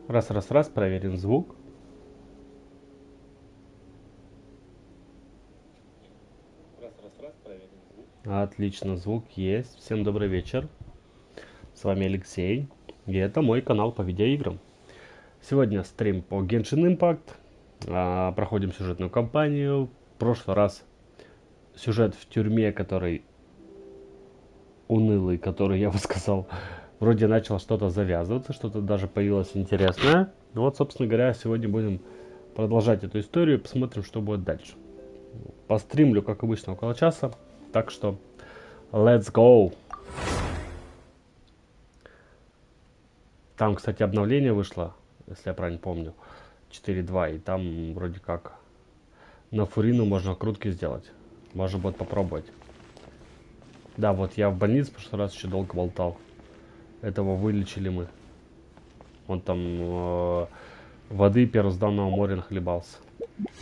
Раз, проверим звук. Отлично, звук есть. Всем добрый вечер. С вами Алексей. И это мой канал по видеоиграм. Сегодня стрим по Genshin Impact. Проходим сюжетную кампанию. В прошлый раз сюжет в тюрьме, который унылый, который я бы сказал, вроде начал что-то завязываться, что-то даже появилось интересное. Вот, собственно говоря, сегодня будем продолжать эту историю и посмотрим, что будет дальше. Постримлю, как обычно, около часа. Так что, let's go! Там, кстати, обновление вышло, если я правильно помню, 4.2. И там вроде как на Фурину можно крутки сделать. Можно будет попробовать. Да, вот я в больнице в прошлый раз еще долго болтал. Этого вылечили мы. Он там воды первозданного моря нахлебался.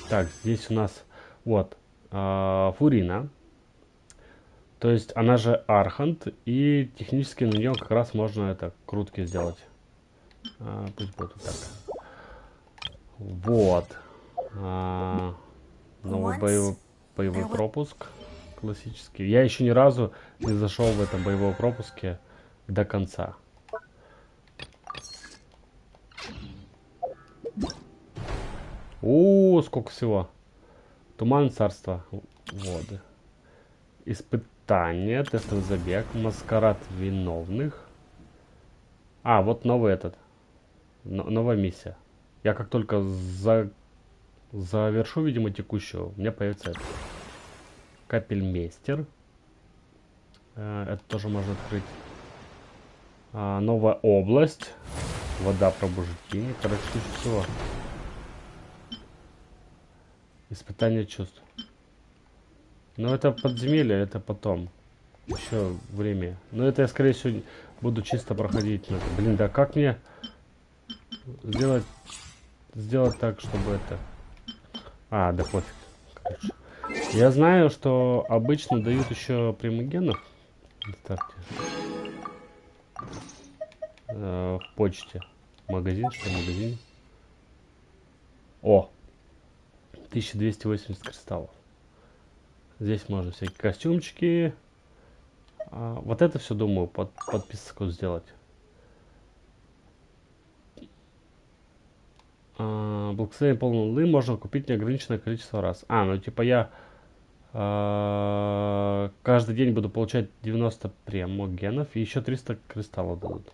Так, здесь у нас вот Фурина. То есть она же Архант. И технически на нее как раз можно это крутки сделать. Пусть будет вот так. Вот. Новый боевой пропуск. Классический. Я еще ни разу не зашел в этом боевом пропуске до конца. О, сколько всего. Туман, царства, воды. Испытание, тестовый забег, маскарад виновных. Вот новый этот. Новая миссия. Я как только завершу, видимо, текущую, у меня появится это. Капельмейстер. Это тоже можно открыть. Новая область. Вода пробуждения. Короче, куча всего. Испытание чувств. Но это подземелье, это потом. Еще время. Но это я, скорее всего, буду чисто проходить. Блин, да как мне сделать так, чтобы это... Да пофиг. Короче. Я знаю, что обычно дают еще примагенов на старте. В почте. Магазин, что магазин? 1280 кристаллов. Здесь можно всякие костюмчики. Вот это все, думаю, подписку сделать. Благословение полной луны можно купить неограниченное количество раз. Ну типа я каждый день буду получать 90 примагенов и еще 300 кристаллов дадут.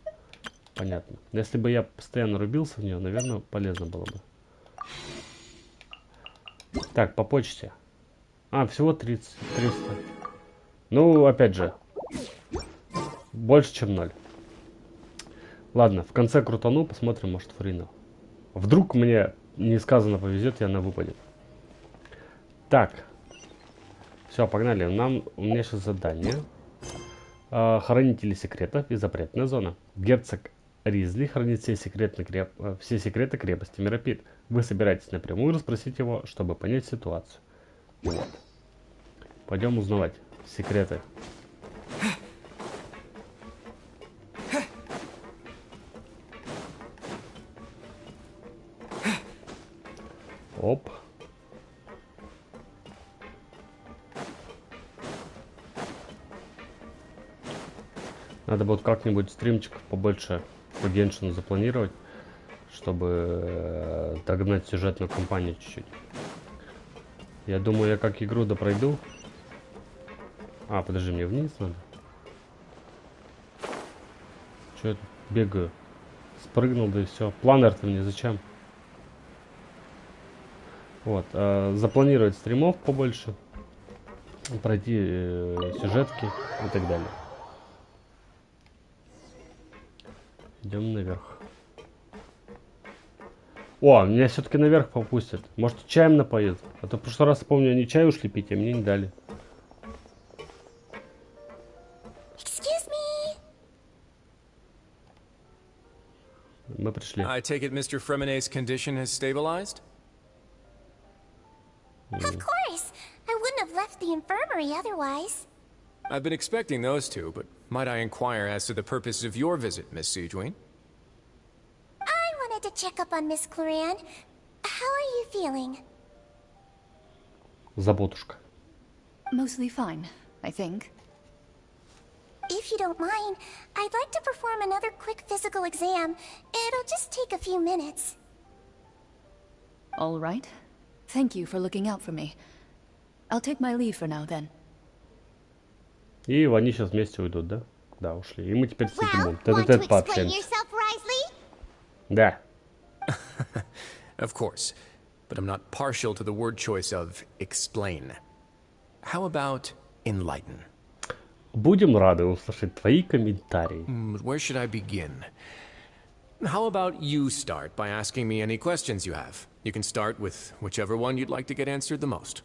Понятно. Если бы я постоянно рубился в нее, наверное, полезно было бы. Так, по почте. Всего 300. Ну, опять же, больше, чем 0. Ладно, в конце крутану, посмотрим, может, Фурина. Вдруг мне несказанно повезет, и она выпадет. Так. Все, погнали. У меня сейчас задание. Хранители секретов и запретная зона. Герцог Ризли хранит все секреты крепости Миропит. Вы собираетесь напрямую расспросить его, чтобы понять ситуацию. Вот. Пойдем узнавать секреты. Оп. Надо будет как-нибудь стримчиков побольше по Геншину запланировать, чтобы догнать сюжетную кампанию чуть-чуть. Я думаю, я как игру допройду. Подожди, мне вниз надо. Че я тут бегаю? Спрыгнул, да и все. Планер-то мне зачем? Вот, запланировать стримов побольше. Пройти сюжетки и так далее. Идем наверх. Меня все-таки наверх попустят. Может, чаем напоят? А то в прошлый раз, помню, они чай ушли пить, а мне не дали. Мы пришли. I take it Mr. Fremonet's condition has stabilized? Of course. I wouldn't have left the infirmary otherwise. I've been expecting those two, but might I inquire as to the purpose of your visit, Miss Sejuin? check up on Miss Cloran. How are you feeling? Заботушка. Mostly fine, I think. If you don't mind, I'd like to perform another quick physical exam. It'll just take a few minutes. All right. Thank you for looking out for me. I'll take my leave for now, then. И они сейчас вместе уйдут, да? Да, ушли. И мы теперь с этим Well, будем want to тет-а-тет explain пообщаемся. yourself, Risley? Да. Of course. But I'm not partial to the word choice of explain. How about enlighten? Будем рады услышать твои комментарии. Where should I begin? How about you start by asking me any questions you have? You can start with whichever one you'd like to get answered the most.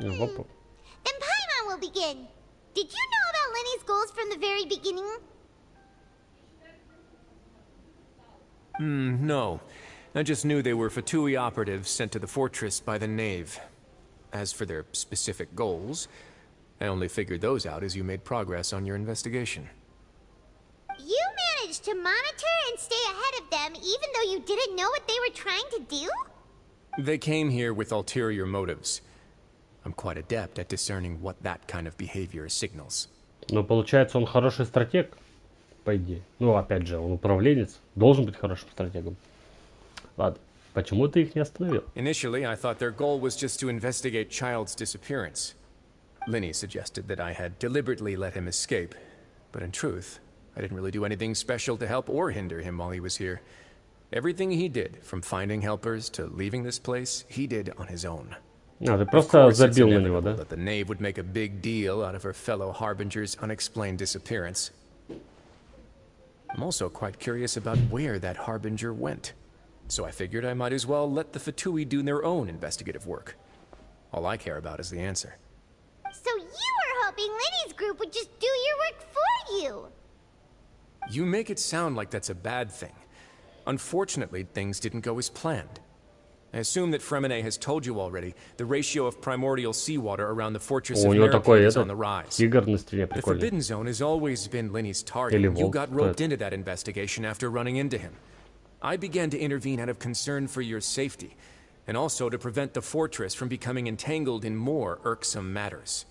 Опа. Then Paimon will begin. Did you know about Lenny's goals from the very beginning? No. I just knew they were Fatui operatives sent to the fortress by the Knave. As for their specific goals, I only figured those out as you made progress on your investigation. You managed to monitor and stay ahead of them even though you didn't know what they were trying to do? They came here with ulterior motives. I'm quite adept at discerning what that kind of behavior signals. Но получается, он хороший стратег, по идее. Ну, опять же, он управленец. Должен быть хорошим стратегом. Ладно. Почему ты их не остановил? Initially, I thought their goal was just to investigate Child's disappearance. Linny suggested that I had deliberately let him escape, but in truth, I didn't really do anything special to help or hinder him while he was here. Everything he did, from finding helpers to leaving this place, he did on his own. А, ты Of просто course, it's забил на него, inevitable да? that the Knave would make a big deal out of her fellow Harbinger's unexplained disappearance. I'm also quite curious about where that Harbinger went. So I figured I might as well let the Fatui do their own investigative work. All I care about is the answer. So you were hoping Lenny's group would just do your work for you? You make it sound like that's a bad thing. Unfortunately, things didn't go as planned. I assume that Fremine has told you already the ratio of primordial seawater around the fortress У of него такой Meripede is on the этот rise. тигр на стене The прикольный. Forbidden Zone has always been Lenny's target. Или You волк, got кто roped это? into that investigation after running into him. I began to intervene out of concern for your safety, and also to prevent the fortress from becoming entangled in more irksome matters.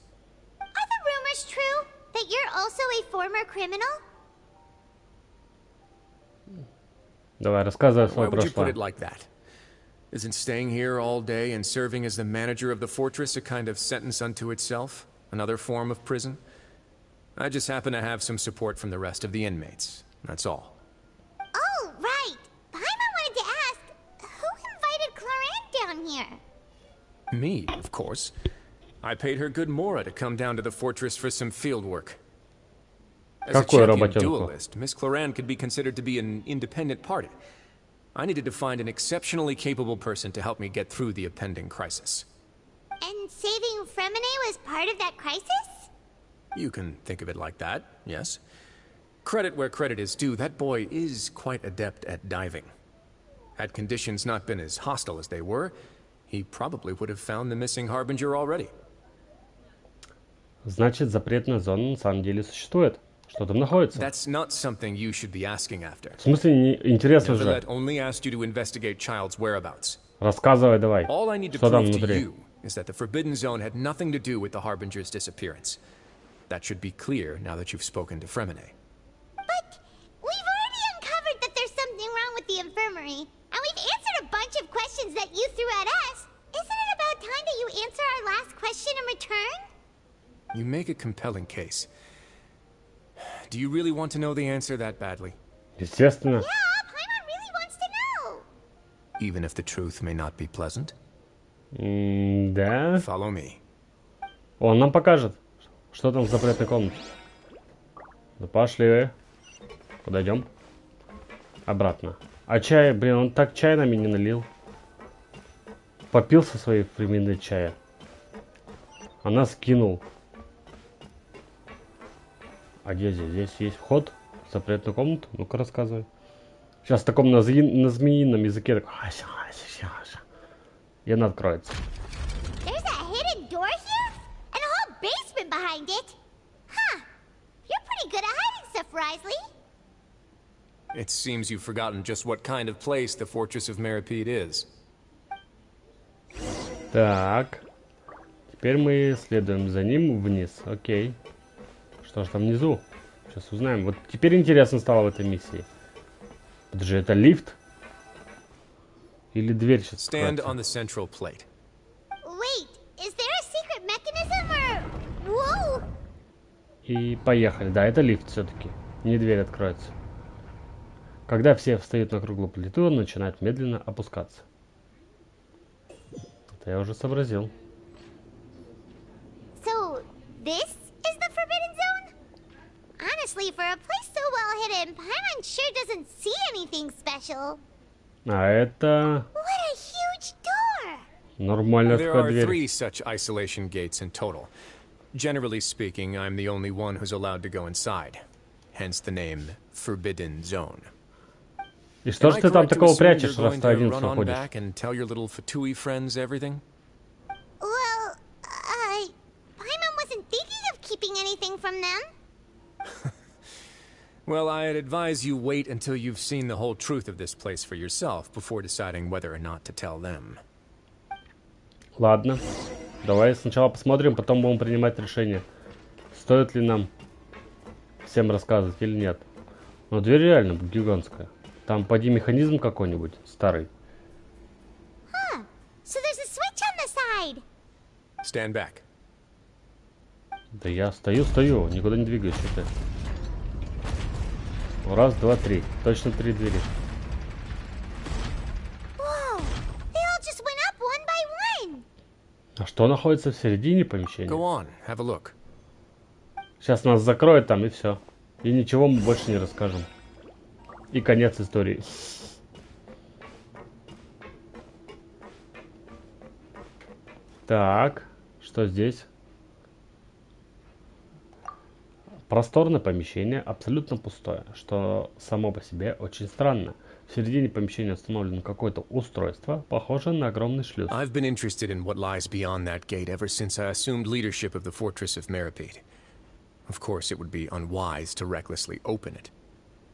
Are the rumors true? That you're also a former criminal? Давай, рассказывай о Why своем would you put прошлом. it like that? Isn't staying here all day and serving as the manager of the fortress a kind of sentence unto itself? Another form of prison? I just happen to have some support from the rest of the inmates. That's all. Oh, right. Paimon wanted to ask, who invited Cloran down here? Me, of course. I paid her good mora to come down to the fortress for some field work. As a Какой champion работенку? duelist, Miss Cloran could be considered to be an independent party. I needed to find an exceptionally capable person to help me get through the impending crisis. And saving Fremine was part of that crisis? You can think of it like that, yes. Credit where credit is due, that boy is quite adept at diving. Had conditions not been as hostile as they were, he probably would have found the missing Harbinger already. Значит, запретная зона на самом деле существует. Что там находится? That's not something you should be asking after. В смысле, интересно же. Villette only asked you to investigate Child's whereabouts. Рассказывай давай. All I need to Что там prove to внутри? you is that the Forbidden Zone had nothing to do with the Harbinger's disappearance. That should be clear now that you've spoken to Fremine. But we've already uncovered that there's something wrong with the infirmary, and we've answered a bunch of questions that you threw at us. Isn't it about time that you answer our last question in return? You make a compelling case. Do you really want to know the answer that badly? Естественно. Yeah, Paimon really wants to know. Even if the truth may not be pleasant? Да. Follow me. Он нам покажет, что там в запретной комнате. Ну пошли. Куда идем? Обратно. А чай, блин, он так чай нам и не налил. Попил со своей фирменной чая. А нас кинул. А где здесь? Здесь есть вход в запретную комнату? Ну-ка рассказывай. Сейчас в таком на змеином языке. Так... И она откроется. There's a hidden door here? And a whole basement behind it? Huh. You're pretty good at hiding stuff, Risley. It seems you've forgotten just what kind of place the Fortress of Meripede is. Так. Теперь мы следуем за ним вниз. Окей. Что же там внизу? Сейчас узнаем. Вот теперь интересно стало в этой миссии. Это же это лифт? Или дверь сейчас Stand откроется? on the central plate. Wait, is there a secret mechanism or... Whoa! И поехали. Да, это лифт все-таки. Не дверь откроется. Когда все встают на круглую плиту, он начинает медленно опускаться. Это я уже сообразил. So, this is the Forbidden Zone? Honestly, for a place so well hidden, Paimon sure doesn't see anything special. А это What a huge door! нормальная There такая are дверь. 3 such isolation gates in total. Generally speaking, I'm the only one who's allowed to go inside. Hence the name Forbidden Zone. И что Am ж I ты там correct to такого assume прячешь, you're раз going ты to один run on ходишь? back and tell your little Fatui friends everything? Well, Paimon wasn't thinking of keeping anything from them. Well, I'd advise you wait until you've seen the whole truth of this place for yourself before deciding whether or not to tell them. Ладно. Давай сначала посмотрим, потом будем принимать решение. Стоит ли нам всем рассказывать или нет. Но дверь реально гигантская. Там поди механизм какой-нибудь старый. Huh. So there's a switch on the side. Stand back. Да я стою, никуда не двигаюсь, что ты. Раз, два, три. Точно 3 двери. Whoa! They all just went up one by one. А что находится в середине помещения? Go on, have a look. Сейчас нас закроют там и все. И ничего мы больше не расскажем. И конец истории. Так, что здесь? Просторное помещение, абсолютно пустое, что само по себе очень странно. В середине помещения установлено какое-то устройство, похожее на огромный шлюз. I've been interested in what lies beyond that gate ever since I assumed leadership of the Fortress of Meripede. Of course, it would be unwise to recklessly open it.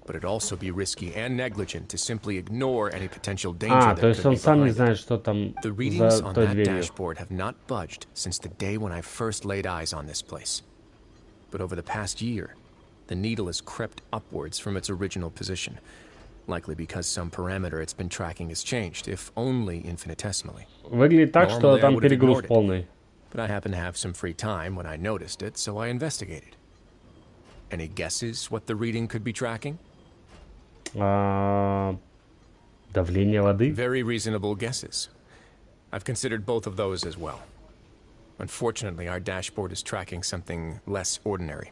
But it'd also be risky and negligent to simply ignore any potential danger А, that то есть could он be сам не behind it. знает, что там The readings за on той that дверью. dashboard have not budged since the day when I first laid eyes on this place. But over the past year, the needle has crept upwards from its original position, likely because some parameter it's been tracking has changed, if only infinitesimally. Выглядит так, что Normally, I там would have перегруз ignored it. полный. But I happened to have some free time when I noticed it, so I investigated. Any guesses what the reading could be tracking? Давление воды. Very reasonable guesses. I've considered both of those as well. Unfortunately, our dashboard is tracking something less ordinary.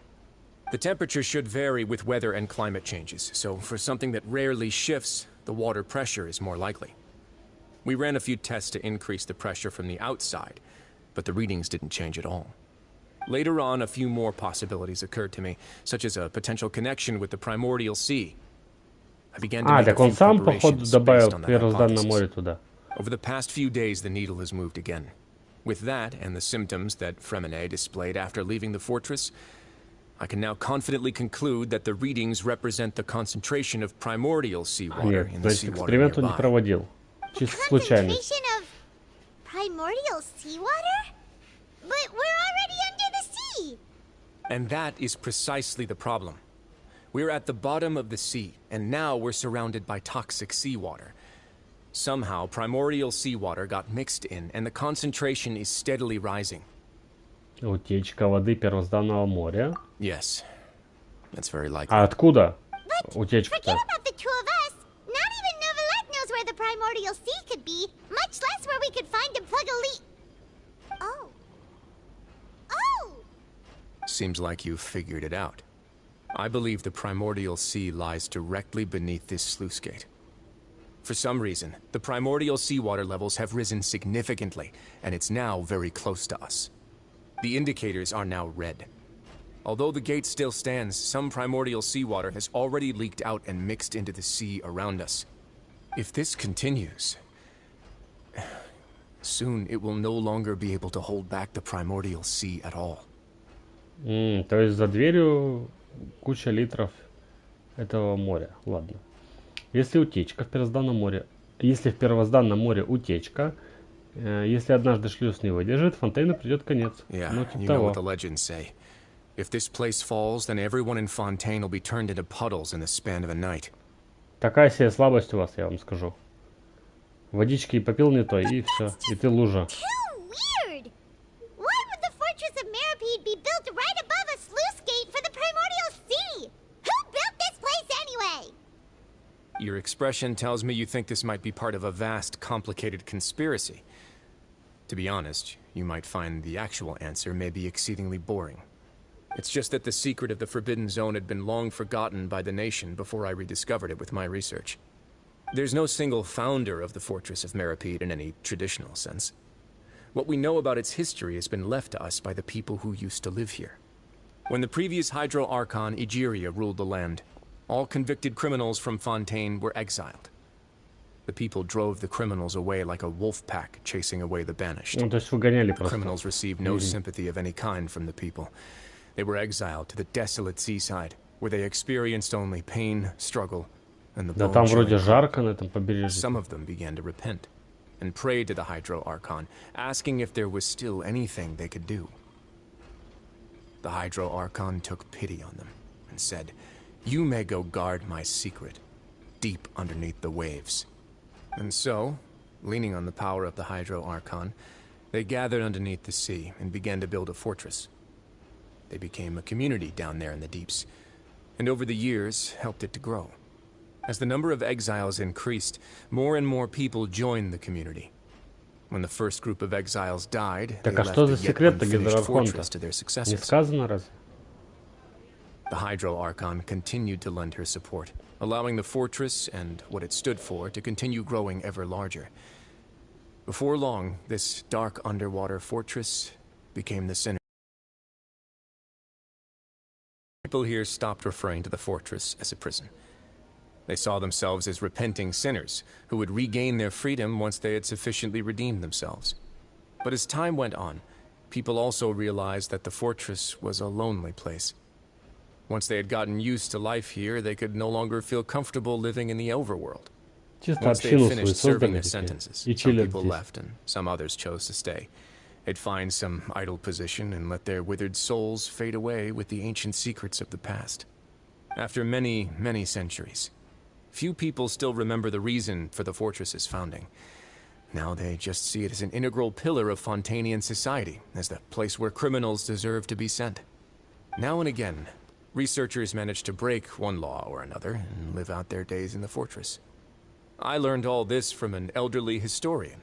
The temperature should vary with weather and climate changes, so for something that rarely shifts, the water pressure is more likely. We ran a few tests to increase the pressure from the outside, but the readings didn't change at all. Later on, a few more possibilities occurred to me, such as a potential connection with the primordial sea. I began to make a Так он few сам, походу, preparations добавил based on that первозданное hypothesis. море туда. Over the past few days, the needle has moved again. With that, and the symptoms that Fremine displayed after leaving the fortress, I can now confidently conclude that the readings represent the concentration of primordial seawater Нет, in the значит, seawater эксперимент он не nearby. проводил. Чисто случайность. Concentration of primordial seawater? But we're already under the sea. And that is precisely the problem. We're at the bottom of the sea, and now we're surrounded by toxic seawater. Somehow, primordial seawater got mixed in, and the concentration is steadily rising. Утечка воды первозданного моря. Yes, that's very likely. А откуда But утечка-то? forget about the two of us. Not even Novelette knows where the primordial sea could be, much less where we could find and plug a leak. Oh. Oh! Seems like you've figured it out. I believe the primordial sea lies directly beneath this sluice gate. For some reason, the primordial seawater levels have risen significantly, and it's now very close to us. The indicators are now red. Although the gate still stands, some primordial seawater has already leaked out and mixed into the sea around us. If this continues, soon it will no longer be able to hold back the primordial sea at all. То есть за дверью куча литров этого моря. Ладно. Если утечка в первозданном море... Если в первозданном море утечка, если однажды шлюз не выдержит, Фонтейну придет конец. Yeah, Ну, типа you know what того. the legends say. If this place falls, then everyone in Fontaine will be turned into puddles in the span of a night. Такая себе слабость у вас, я вам скажу. Водички попил не то, и все. И ты лужа. Too weird! Why would the Fortress of Meripede be built right above a sluice gate for the Primordial Sea? Who built this place anyway? Your expression tells me you think this might be part of a vast, complicated conspiracy. To be honest, you might find the actual answer may be exceedingly boring. It's just that the secret of the Forbidden Zone had been long forgotten by the nation before I rediscovered it with my research. There's no single founder of the Fortress of Meripede in any traditional sense. What we know about its history has been left to us by the people who used to live here. When the previous Hydro Archon Egeria ruled the land, all convicted criminals from Fontaine were exiled. The people drove the criminals away like a wolf pack chasing away the banished. Ну, то есть выгоняли The просто. criminals received no sympathy of any kind from the people. They were exiled to the desolate seaside, where they experienced only pain, struggle, and the Да там bone-chilling вроде cold. жарко на этом побережье. Some of them began to repent and prayed to the Hydro Archon, asking if there was still anything they could do. The Hydro Archon took pity on them and said, "You may go guard my secret, deep underneath the waves." And so, leaning on the power of the Hydro Archon, they gathered underneath the sea and began to build a fortress. They became a community down there in the deeps, and over the years helped it to grow. As the number of exiles increased, more and more people joined the community. When the first group of exiles died, they Так а left что the за yet секрет-то unfinished Гидроархонта? fortress to their Не successors. сказано разве? The Hydro Archon continued to lend her support, allowing the fortress and what it stood for to continue growing ever larger. Before long, this dark underwater fortress became the center. People here stopped referring to the fortress as a prison. They saw themselves as repenting sinners who would regain their freedom once they had sufficiently redeemed themselves. But as time went on, people also realized that the fortress was a lonely place. Once they had gotten used to life here, they could no longer feel comfortable living in the overworld. Чисто Once they had общину свою finished serving создали their такие. sentences, И some чилят people здесь. left and some others chose to stay. They'd find some idle position and let their withered souls fade away with the ancient secrets of the past. After many, many centuries, few people still remember the reason for the fortress's founding. Now they just see it as an integral pillar of Fontainian society, as the place where criminals deserve to be sent. Now and again, researchers manage to break one law or another and live out their days in the fortress. I learned all this from an elderly historian.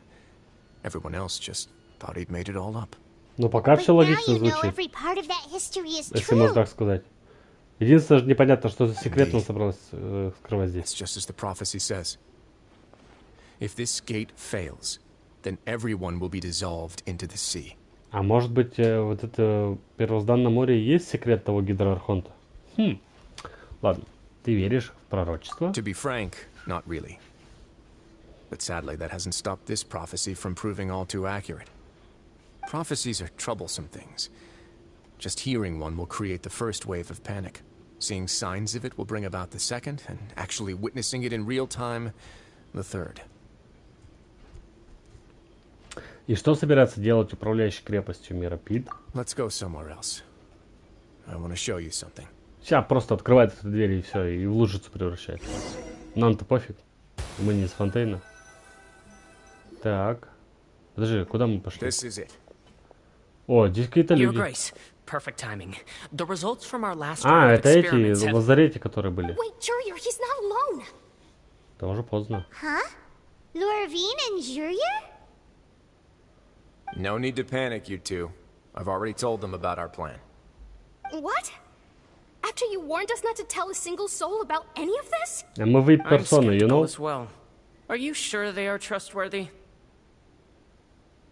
Everyone else just thought he'd made it all up. Ну пока But все now логично you know звучит, every part of that history is если можно true. так сказать. Единственное, непонятно, что за секрет он Indeed. собрался скрывать It's здесь. just as the prophecy says. If this gate fails, then everyone will be dissolved into the sea. А может быть, вот это первозданное море и есть секрет того Гидроархонта? Ладно, ты веришь в пророчество? To be frank, not really. But sadly, that hasn't stopped this prophecy from proving all too accurate. Prophecies are troublesome things. Just hearing one will create the first wave of panic. Seeing signs of it will bring about the second, and actually witnessing it in real time, the third. И что собирается делать управляющий крепостью Меропид? Let's go somewhere else. I want to show you something. Сейчас просто открывает эту дверь и все, и в лужицу превращается. Нам-то пофиг. Мы не из Фонтейна. Так. Подожди, куда мы пошли? This is it. О, здесь какие-то Your люди. Grace, perfect timing. The results from our last А, round of это эти experiments в have... лазарете, которые были. Wait, Jurier, he's not alone. Да уже поздно. Huh? Lorvine and Jurier? No need to panic, you two. I've already told them about our plan. What? After you warned us not to tell a single soul about any of this? А мы вип I'm персоны, you skeptical know? as well. Are you sure they are trustworthy?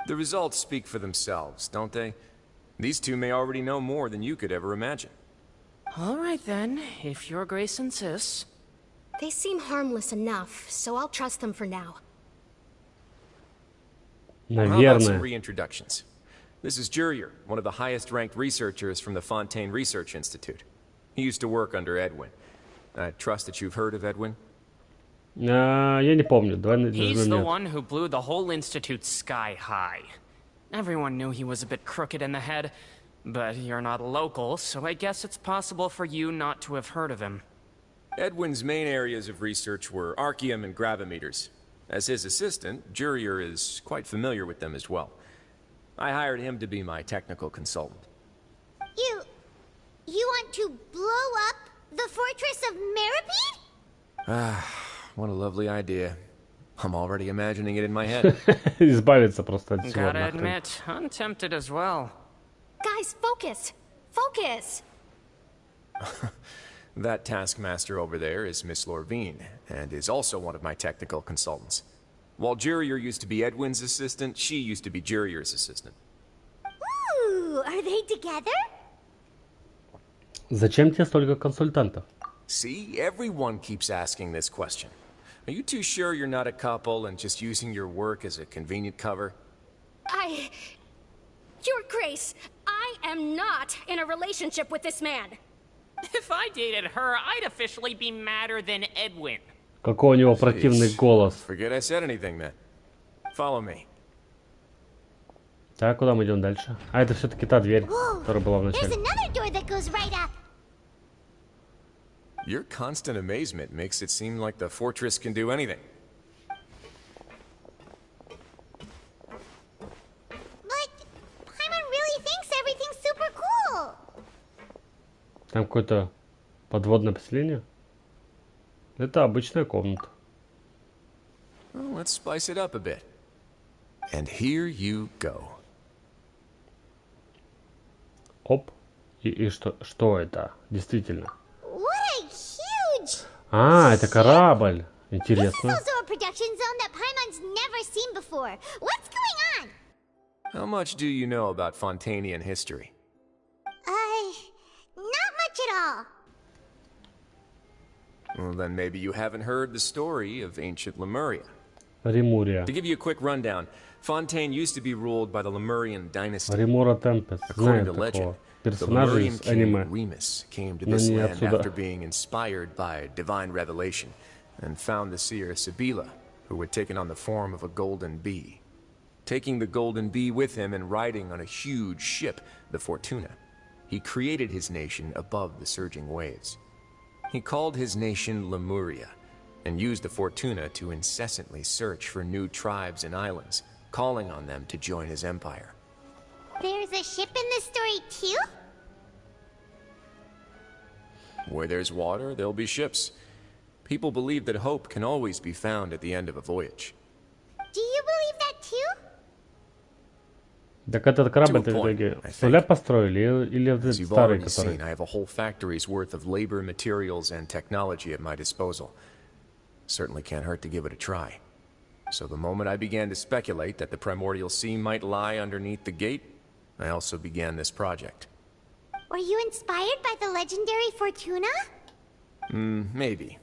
The results speak for themselves, don't they? These two may already know more than you could ever imagine. All right then, if Your Grace insists. They seem harmless enough, so I'll trust them for now. How about some Наверное. reintroductions? This is Jurier, one of the highest-ranked researchers from the Fontaine Research Institute. He used to work under Edwin. I trust that you've heard of Edwin? Я не помню. Давай He's нажмем the нет. one who blew the whole institute sky high. Everyone knew he was a bit crooked in the head, but you're not local, so I guess it's possible for you not to have heard of him. Edwin's main areas of research were archaeum and gravimeters. As his assistant, Jurier is quite familiar with them as well. I hired him to be my technical consultant. You want to blow up the fortress of Meripede? What a lovely idea. I'm already imagining it in my head. Избавиться просто от всего Gotta нахрен. admit, I'm tempted as well. Guys, focus! Focus! That taskmaster over there is Miss Lorvine, and is also one of my technical consultants. While Jurier used to be Edwin's assistant, she used to be Jurier's assistant. Ooh, are they together? Зачем тебе столько консультантов? See, everyone keeps asking this question. Are you too sure you're not a couple and just using your work as a convenient cover? Your Grace, I am not in a relationship with this man. If I dated her, I'd officially be madder than Edwin. Какой у него противный голос. Forget I said anything then. Follow me. Так, куда мы идем дальше? А, это все-таки та дверь, Whoa, которая была в there's начале. another door that goes right up. Your constant amazement makes it seem like the fortress can do anything. But Paimon really thinks everything's super cool. Там какое-то подводное поселение? Это обычная комната. Well, let's spice it up a bit. And here you go. Оп. И что это? Действительно. What a huge... А, это корабль. This is Интересно. also a production zone that Paimon's never seen before. What's going on? How much do you know about Fontanian history? Not much at all. Well, then maybe you haven't heard the story of ancient Lemuria. Римурия. To give you a quick rundown, Fontaine used to be ruled by the Lemurian dynasty. Римура Темпес. According Знаю to legend, такого the персонажа Lemurian из king аниме. Remus came to Но this не land отсюда. after being inspired by divine revelation and found the seer Sibila, who had taken on the form of a golden bee. Taking the golden bee with him and riding on a huge ship, the Fortuna, he created his nation above the surging waves. He called his nation Lemuria, and used the Fortuna to incessantly search for new tribes and islands, calling on them to join his empire. There's a ship in this story too? Where there's water, there'll be ships. People believe that hope can always be found at the end of a voyage. Do you believe that too? Так этот корабль To a в point, итоге I с нуля think. построили или это As you've старый, already seen, который? I have a whole factory's worth of labor, materials, and technology at my disposal. Certainly can't hurt to give it a try. So the moment I began to speculate that the primordial sea might lie underneath the gate, I also began this project. Were you inspired by the legendary Fortuna? Maybe.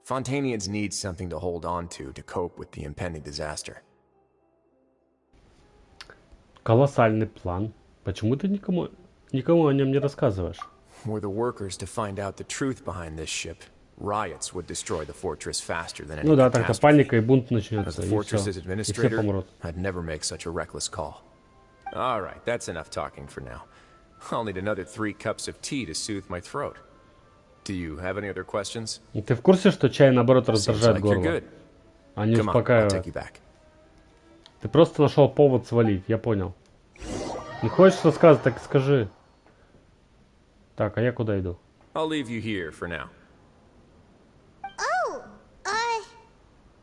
Fontanians need something to hold on to cope with the impending disaster. Колоссальный план. Почему ты никому о нем не рассказываешь? Were the workers to find out the truth behind this ship, riots would destroy the fortress faster than any Ну да, тогда catastrophe. паника и бунт As начнется, the и fortress's все. И все administrator, помрут. I'd never make such a reckless call. All right, that's enough talking for now. I'll need another 3 cups of tea to soothe my throat. Do you have any other questions? И ты в курсе, что чай, наоборот, Seems раздражает like you're горло, good. а не Come on, I'll успокаивает? take you back. Ты просто нашел повод свалить, я понял. Не хочешь рассказывать, так скажи. Так, а я куда иду? I'll leave you here for now. Oh,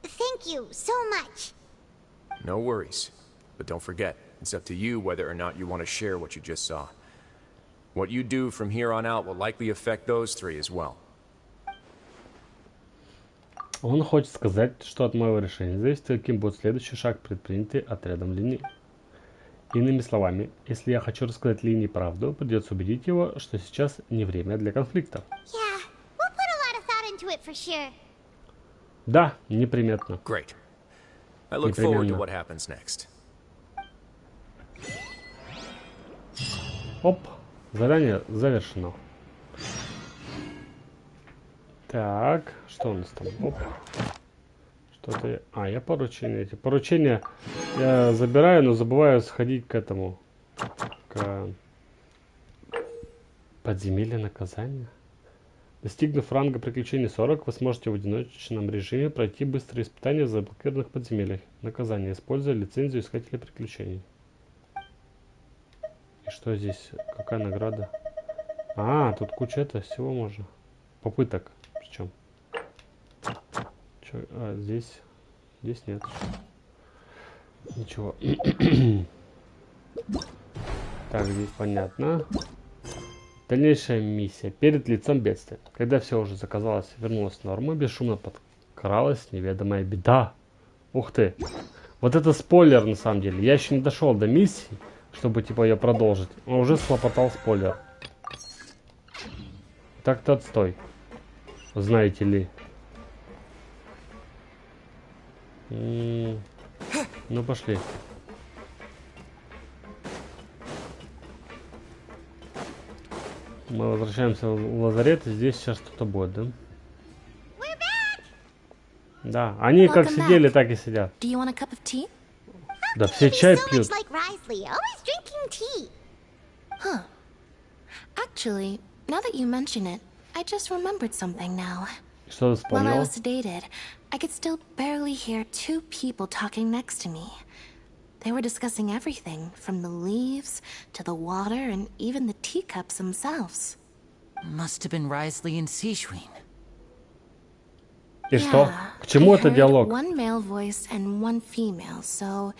thank you so much. No worries. But don't forget, it's up to you whether or not you want to share what you just saw. What you do from here on out will likely affect those 3 as well. Он хочет сказать, что от моего решения зависит, каким будет следующий шаг, предпринятый отрядом Лини. Иными словами, если я хочу рассказать Лини правду, придется убедить его, что сейчас не время для конфликтов. Yeah, we'll put a lot of thought into it for sure. Да, неприметно. Great. I look forward to Непременно. what happens next. Оп, задание завершено. Так, что у нас там? Оп. Что-то я... А, я поручения эти. Поручения я забираю, но забываю сходить к этому. К подземелью наказания. Достигнув ранга приключений 40, вы сможете в одиночном режиме пройти быстрые испытания в заблокированных подземельях. Наказание. Используя лицензию искателя приключений. И что здесь? Какая награда? А, тут куча это всего можно. Попыток. Причем. Чё? А, здесь нет. Ничего. Так, здесь понятно. Дальнейшая миссия. Перед лицом бедствия. Когда все уже заказалось, вернулась в норму, бесшумно подкралась неведомая беда. Ух ты. Вот это спойлер на самом деле. Я еще не дошел до миссии, чтобы типа ее продолжить. Он уже схлопотал спойлер. Так-то отстой. Знаете ли. Ну пошли. Мы возвращаемся в лазарет, и здесь сейчас что-то будет, да? Да, они как Welcome сидели, back. так и сидят. Do you want a cup of tea? Да все чай So пьют. much like Risley, always drinking tea. Actually, now that you mention it, I just remembered something now. Что ты While I вспомнил? was sedated, I could still barely hear two people talking next to me. They were discussing everything, from the leaves to the water and even the teacups themselves. Must have been Risley and Sishwin. И что? К чему I это heard диалог? one male voice and one female, so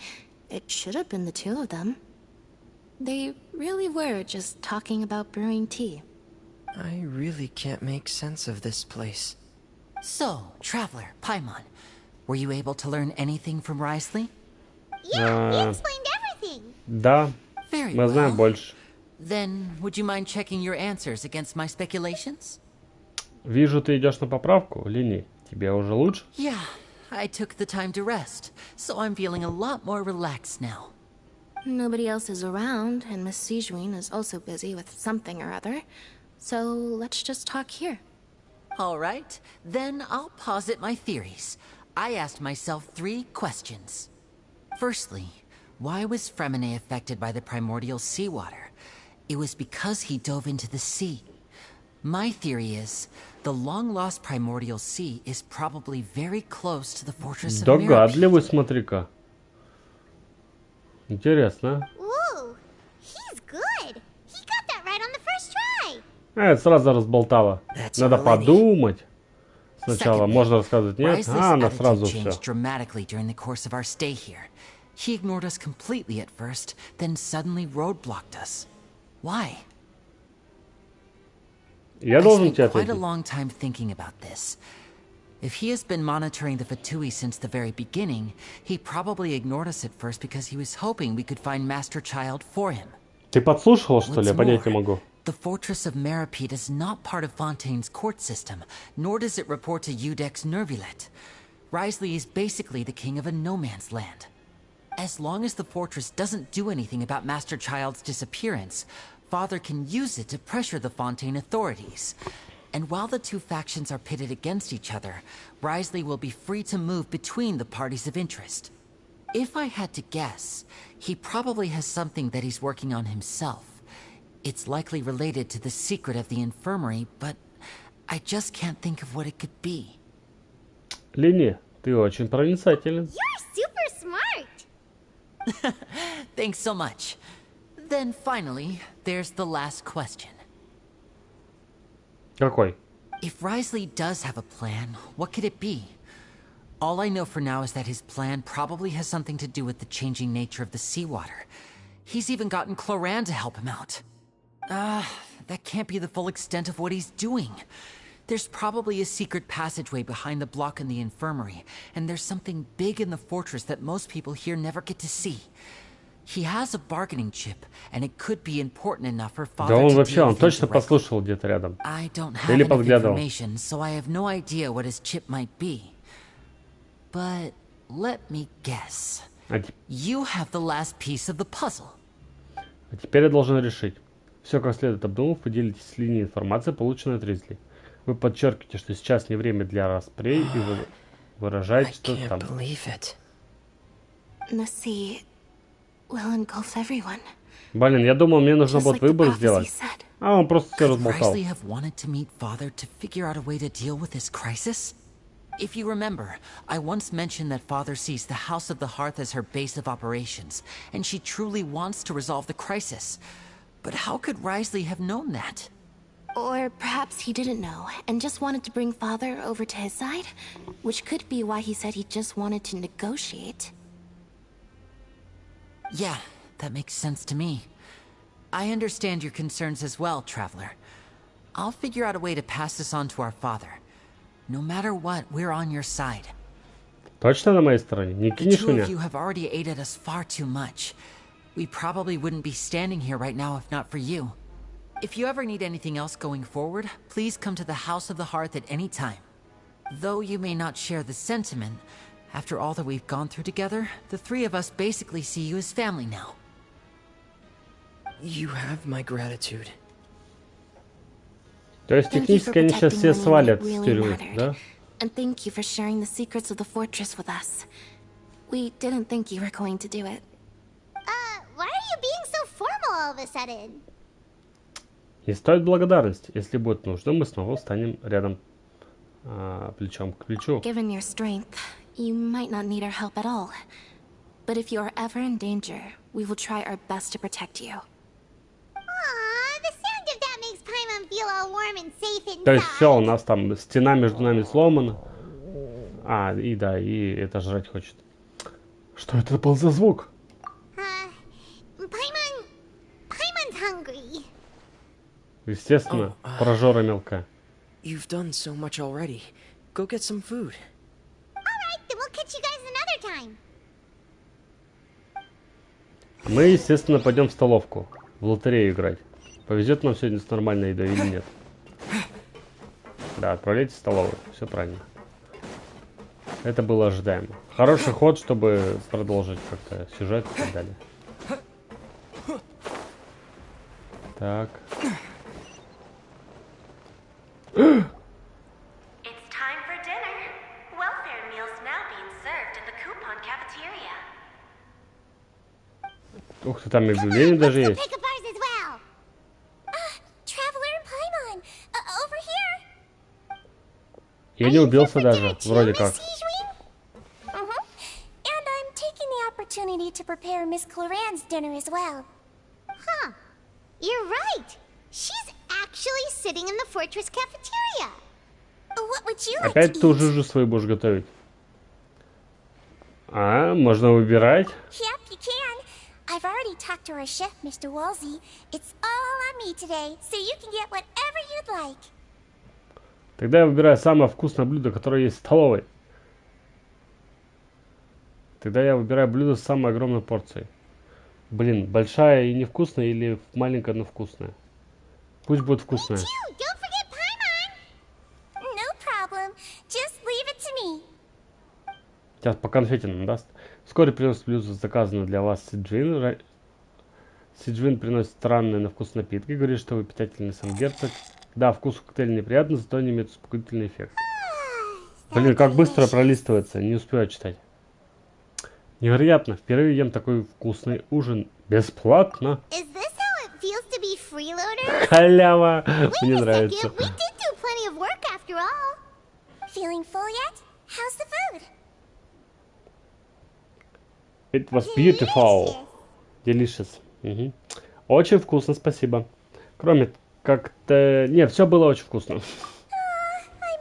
it should have been the two of them. They really were just talking about brewing tea. I really can't make sense of this place. So, Traveler, Paimon, were you able to learn anything from Risley? Yeah, he explained everything. Да, Very мы знаем well. больше. Then, would you mind checking your answers against my speculations? Вижу, ты идешь на поправку, Лини. Тебе уже лучше? Yeah, I took the time to rest, so I'm feeling a lot more relaxed now. Nobody else is around, and Miss Sijwin is also busy with something or other. So let's just talk here. All right, then I'll posit my theories. I asked myself 3 questions. Firstly, why was Fremine affected by the primordial seawater? It was because he dove into the sea. My theory is, the long-lost primordial sea is probably very close to the fortress of Meripede. Догадливый, смотри-ка. Интересно. Ooh, he's good. He got that right on the first try. Это сразу разболтала. That's Надо already- подумать. Сначала Secondly, можно рассказывать нет, Risley's а она attitude сразу все. changed dramatically during the course of our stay here. He ignored us completely at first, then suddenly roadblocked us. Why? Я I должен spent тебе quite a ответить. long time thinking about this. If he has been monitoring the Fatui since the very beginning, he probably ignored us at first because he was hoping we could find Master Child for him. Ты подслушивал, что ли? Я What's понять не more, могу. the fortress of Meripede is not part of Fontaine's court system, nor does it report to Udex Nervulet. Risley is basically the king of a no-man's land. As long as the fortress doesn't do anything about Master Child's disappearance, Father can use it to pressure the Fontaine authorities. And while the two factions are pitted against each other, Risley will be free to move between the parties of interest. If I had to guess, he probably has something that he's working on himself. It's likely related to the secret of the infirmary, but I just can't think of what it could be. Лини, ты очень проницателен. You're super smart. Thanks so much. Then finally, there's the last question. Какой? If Risley does have a plan, what could it be? All I know for now is that his plan probably has something to do with the changing nature of the seawater. He's even gotten Cloran to help him out. That can't be the full extent of what he's doing. There's probably a secret passageway behind the block in the infirmary, and there's something big in the fortress that most people here never get to see. He has a bargaining chip, and it could be important enough for Father Да он to вообще, deal он with him точно directly. послушал где-то рядом. I don't have Или enough подглядывал. information, so I have no idea what his chip might be. But let me guess. А You have the last piece of the puzzle. теперь я должен решить. Все как следует обдумав, поделитесь с линией информации, полученной от Ризли. Вы подчеркиваете, что сейчас не время для распрей, и выражать I что-то can't там. believe it. The sea will engulf everyone. Блин, я думал, мне нужно Just будет like the выбор prophecy сделать. said. А он просто все Could разболтал. Risley have wanted to meet Father to figure out a way to deal with this crisis? If you remember, I once mentioned that Father sees the House of the Hearth as her base of operations, and she truly wants to resolve the crisis. But how could Risley have known that? Or perhaps he didn't know and just wanted to bring Father over to his side, which could be why he said he just wanted to negotiate. Yeah, that makes sense to me. I understand your concerns as well, Traveler. I'll figure out a way to pass this on to our father. No matter what, we're on your side. Точно на моей стороне? Не The кинешь two of меня? you have already aided us far too much. We probably wouldn't be standing here right now if not for you. If you ever need anything else going forward, please come to the House of the Hearth at any time. Though you may not share the sentiment, after all that we've gone through together, the three of us basically see you as family now. You have my gratitude. То есть Thank you for технически они сейчас protecting все Lenny when it свалят с really тюрьмы, mattered. да? And thank you for sharing the secrets of the fortress with us. We didn't think you were going to do it. Why are you being so formal all of a sudden? Не стоит благодарности. Если будет нужно, мы снова встанем рядом плечом к плечу. Given your strength, you might not need our help at all. But if you are ever in danger, we will try our best to protect you. Aww, the sound of that makes Paimon feel all warm and safe inside. То есть все, у нас там стена между нами сломана. И да, и это жрать хочет. Что это был за звук? Paimon's hungry. Естественно, прожора мелкая. You've done so much already. Go get some food. Alright, then we'll catch you guys another time. Мы, естественно, пойдем в столовку, в лотерею играть. Повезет нам сегодня с нормальной едой или нет. Да, отправляйтесь в столовую, все правильно. Это было ожидаемо. Хороший ход, чтобы продолжить как-то сюжет и так далее. Так. It's time for dinner. Welfare meals now being served in the coupon cafeteria. Ух ты, там объявление даже Let's go есть. pick up ours as well. Traveler and Paimon, over here. Я не убился даже, вроде как. And I'm taking the opportunity to prepare Miss Cloran's dinner as well. Huh. You're right. She's actually sitting in the fortress cafeteria. What would you like Опять to ту eat? жижу свою будешь готовить. Можно выбирать. Yep, you can. I've already talked to our chef, Mr. Wolsey. It's all on me today, so you can get whatever you'd like. Тогда я выбираю самое вкусное блюдо, которое есть в столовой. Тогда я выбираю блюдо с самой огромной порцией. Блин, большая и невкусная или маленькая, но вкусная? Пусть будет вкусная. Don't forget Paimon. No problem. Just leave it to me. Сейчас по конфете нам даст. Вскоре приносит блюдо, заказанное для вас Сиджин. Сиджин приносит странные на вкус напитки. Говорит, что вы питательный сам герцог. Да, вкус коктейля неприятный, зато не имеет успокоительный эффект. Блин, как быстро пролистывается. Не успеваю читать. Невероятно. Впервые ем такой вкусный ужин. Бесплатно. Is this how it feels to be freeloader? Халява. Мне Wait a нравится. second. We did do plenty of work after all. Feeling full yet? How's the food? It was beautiful. Delicious. Мгм. Очень вкусно, спасибо. Кроме как-то... Нет, все было очень вкусно. I'm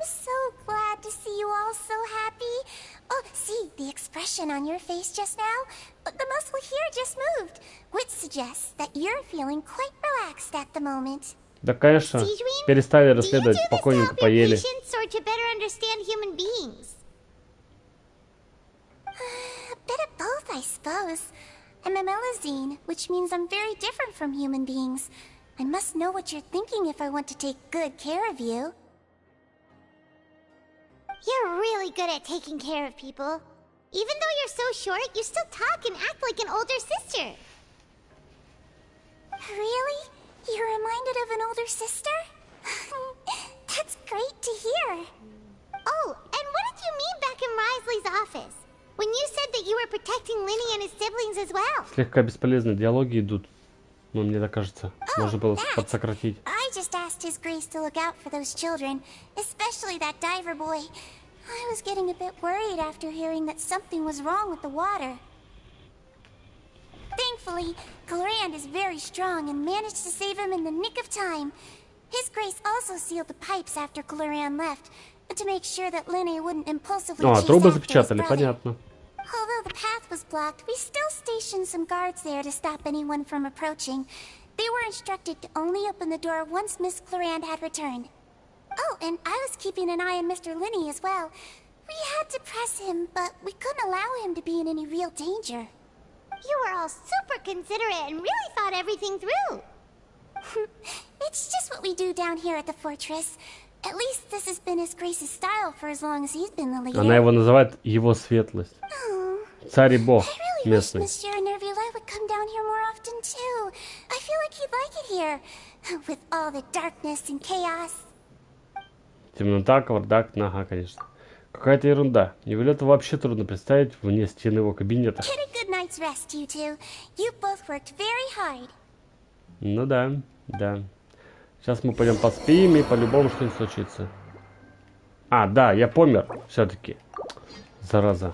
so glad to see you all so happy. Oh, see, the expression on your face just now? The muscle here just moved, which suggests that you're feeling quite relaxed at the moment. Да, конечно, перестали Do you do расследовать, this to спокойненько help your поели. patients or to better understand human beings? A bit of both, I suppose. I'm a Melazine, which means I'm very different from human beings. I must know what you're thinking if I want to take good care of you. You're really good at taking care of people. Even though you're so short, you still talk and act like an older sister. Really? You're reminded of an older sister? That's great to hear. Oh, and what did you mean back in were protecting Linny and his siblings as well. Слегка бесполезные диалоги идут. Но мне так кажется, можно было подсократить. I just asked His Grace to look out for those children, especially that diver boy. I was getting a bit worried after hearing that something was wrong with the water. Thankfully, Clorand is very strong and managed to save him in the nick of time. His Grace also sealed the pipes after Clorand left, to make sure that Linny wouldn't impulsively chase трубы after his запечатали, brother. понятно. Although the path was blocked, we still stationed some guards there to stop anyone from approaching. They were instructed to only open the door once Miss Clorand had returned. Oh, and I was keeping an eye on Mr. Linny as well. We had to press him, but we couldn't allow him to be in any real danger. You were all super considerate and really thought everything through. It's just what we do down here at the fortress. At least this has been His Grace's style for as long as he's been the leader. Она его называет его светлость. Царь и бог I really wish местный. Monsieur Nerville would come down here more often too. I feel like he'd like it here, with all the darkness and chaos. Темнота, кавардак, ага, конечно. Какая-то ерунда. Невилету вообще трудно представить вне стены его кабинета. Get a good night's rest, you two. You both worked very hard. Ну да, да. Сейчас мы пойдем поспим, и по-любому что-нибудь случится. А, да, я помер. Все-таки. Зараза.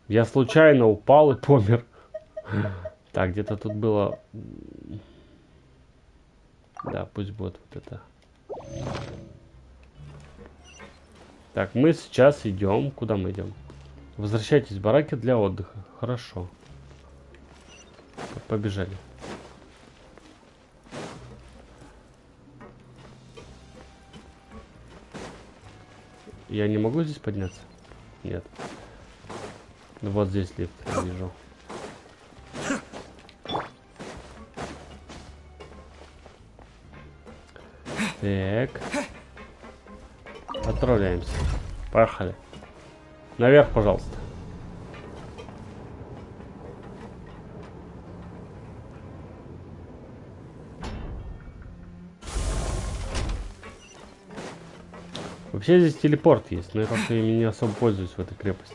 Я случайно упал и помер. Так, где-то тут было... Да, пусть будет вот это. Так, мы сейчас идем. Куда мы идем? Возвращайтесь в бараки для отдыха. Хорошо. Побежали. Я не могу здесь подняться? Нет. Вот здесь лифт, я вижу. Так. Отправляемся. Поехали. Наверх, пожалуйста. Вообще здесь телепорт есть, но я как-то ими не особо пользуюсь в этой крепости.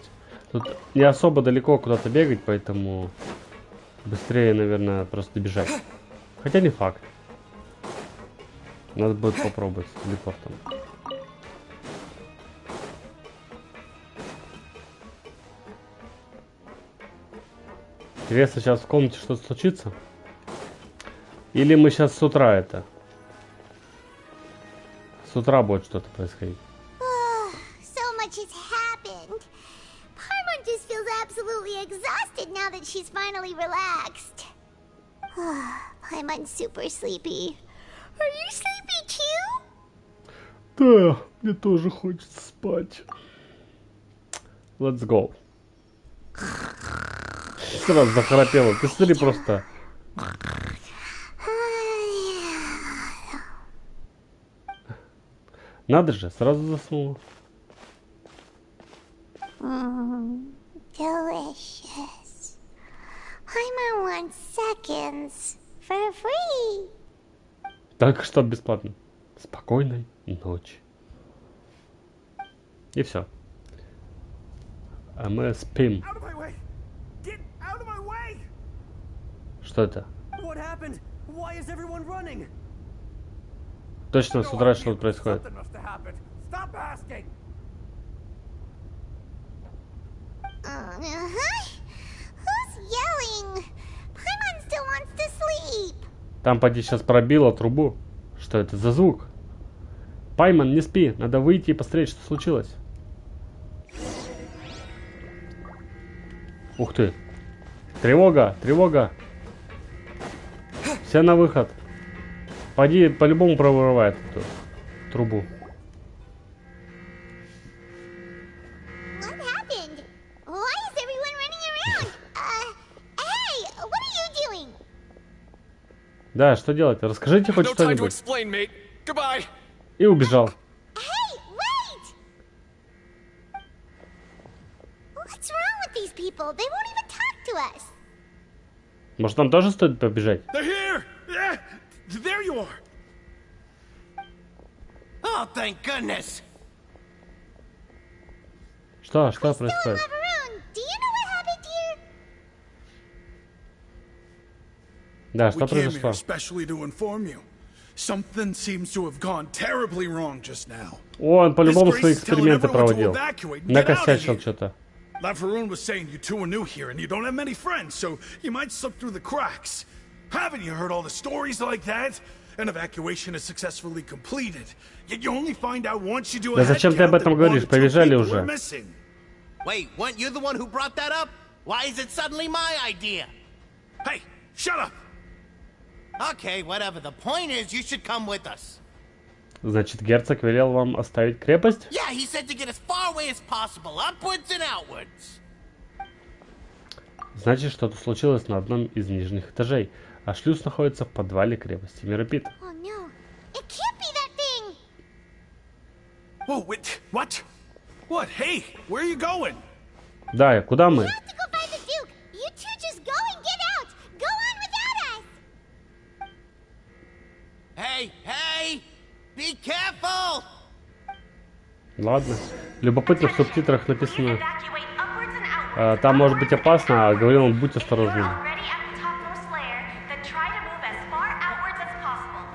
Тут не особо далеко куда-то бегать, поэтому быстрее, наверное, просто добежать. Хотя не факт. Надо будет попробовать с телепортом. Интересно, сейчас в комнате что-то случится? Или мы сейчас с утра это? С утра будет что-то происходить. So much has happened. Paimon just feels absolutely exhausted now that she's finally relaxed. Paimon's super sleepy. Are you sleepy too? Да, мне тоже хочется спать. Let's go. Сразу захрапела. Ты смотри просто. Надо же, сразу заснула. Delicious. Paimon wants seconds for free. Только что бесплатно. Спокойной ночи. И все. А мы спим. Что это? Точно с утра что-то происходит. Who's yelling? Paimon still wants to sleep. Там поди сейчас пробило трубу. Что это за звук? Пайман, не спи. Надо выйти и посмотреть, что случилось. Ух ты. Тревога, тревога. Все на выход. Пойди, по-любому прорывает эту трубу. What happened? Why is everyone running around? Hey, what are you doing? Да, что делать? Расскажите хоть No time to что-нибудь. explain, mate. Goodbye. И убежал. Hey, wait! What's wrong with these people? They won't even talk to us. Может, нам тоже стоит побежать? They're here. Yeah, there you are. Oh, thank goodness. Что Still in происходит? Laveroon. Do you know what happened here? Да, We что came here произошло? especially to inform you. Something seems to have gone terribly wrong just now. Он по-любому This свои Grace is telling эксперименты everyone to проводил. evacuate and get out of Накосячил here. что-то. Laveroon was saying you two are new here and you don't have many friends, so you might slip through the cracks. Haven't you heard all the stories like that? An evacuation is successfully completed. Yet you only find out once you do a Да зачем ты об head count этом that one говоришь? or two Побежали people уже. are missing. Wait, weren't you the one who brought that up? Why is it suddenly my idea? Hey, shut up! Okay, whatever. The point is, you should come with us. Значит, герцог велел вам оставить крепость? Yeah, he said to get as far away as possible, upwards and outwards. Значит, что-то случилось на одном из нижних этажей, а шлюз находится в подвале крепости Миропит. Oh no. It can't be that thing. Whoa, wait, what? What? Hey, where are you going? Да, куда мы? We have to go find the Duke. You two just go and get out. Go on without us. Hey, hey! Be careful! Ладно. Любопытно, в субтитрах написано, Evacuate upwards and outwards. там может быть опасно, а говорил он, будь If you're осторожным. already at the topmost layer, then try to move as far outwards as possible.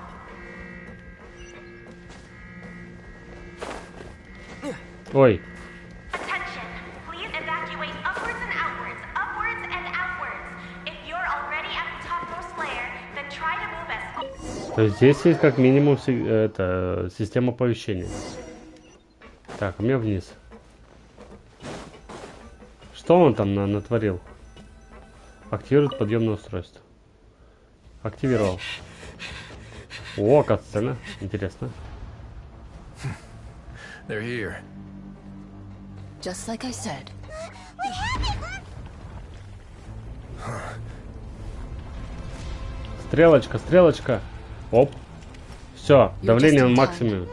Ой, Attention! Please evacuate upwards and outwards, upwards and outwards. If you're already at the topmost layer, then try to move as far. то есть здесь есть как минимум это, система оповещения. Так, а мне вниз. Что он там натворил? Активирует подъемное устройство. Активировал. О, катсцена. Интересно. They're here. Just like I said. Стрелочка, стрелочка. Оп. Все, You're давление just на in максимуме.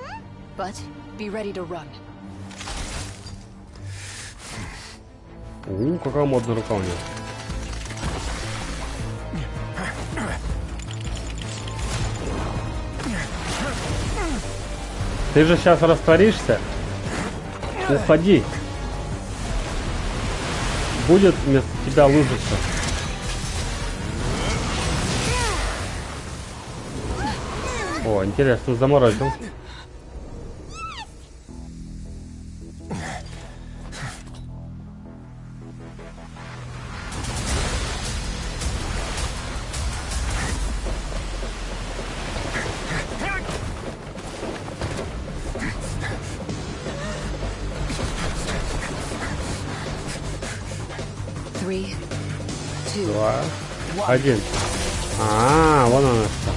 But be ready to run. Какая модная рука у него. Ты же сейчас растворишься. Уходи. Будет вместо тебя лужица. О, интересно, заморозил. Three, two, 2, 1. Вон она что.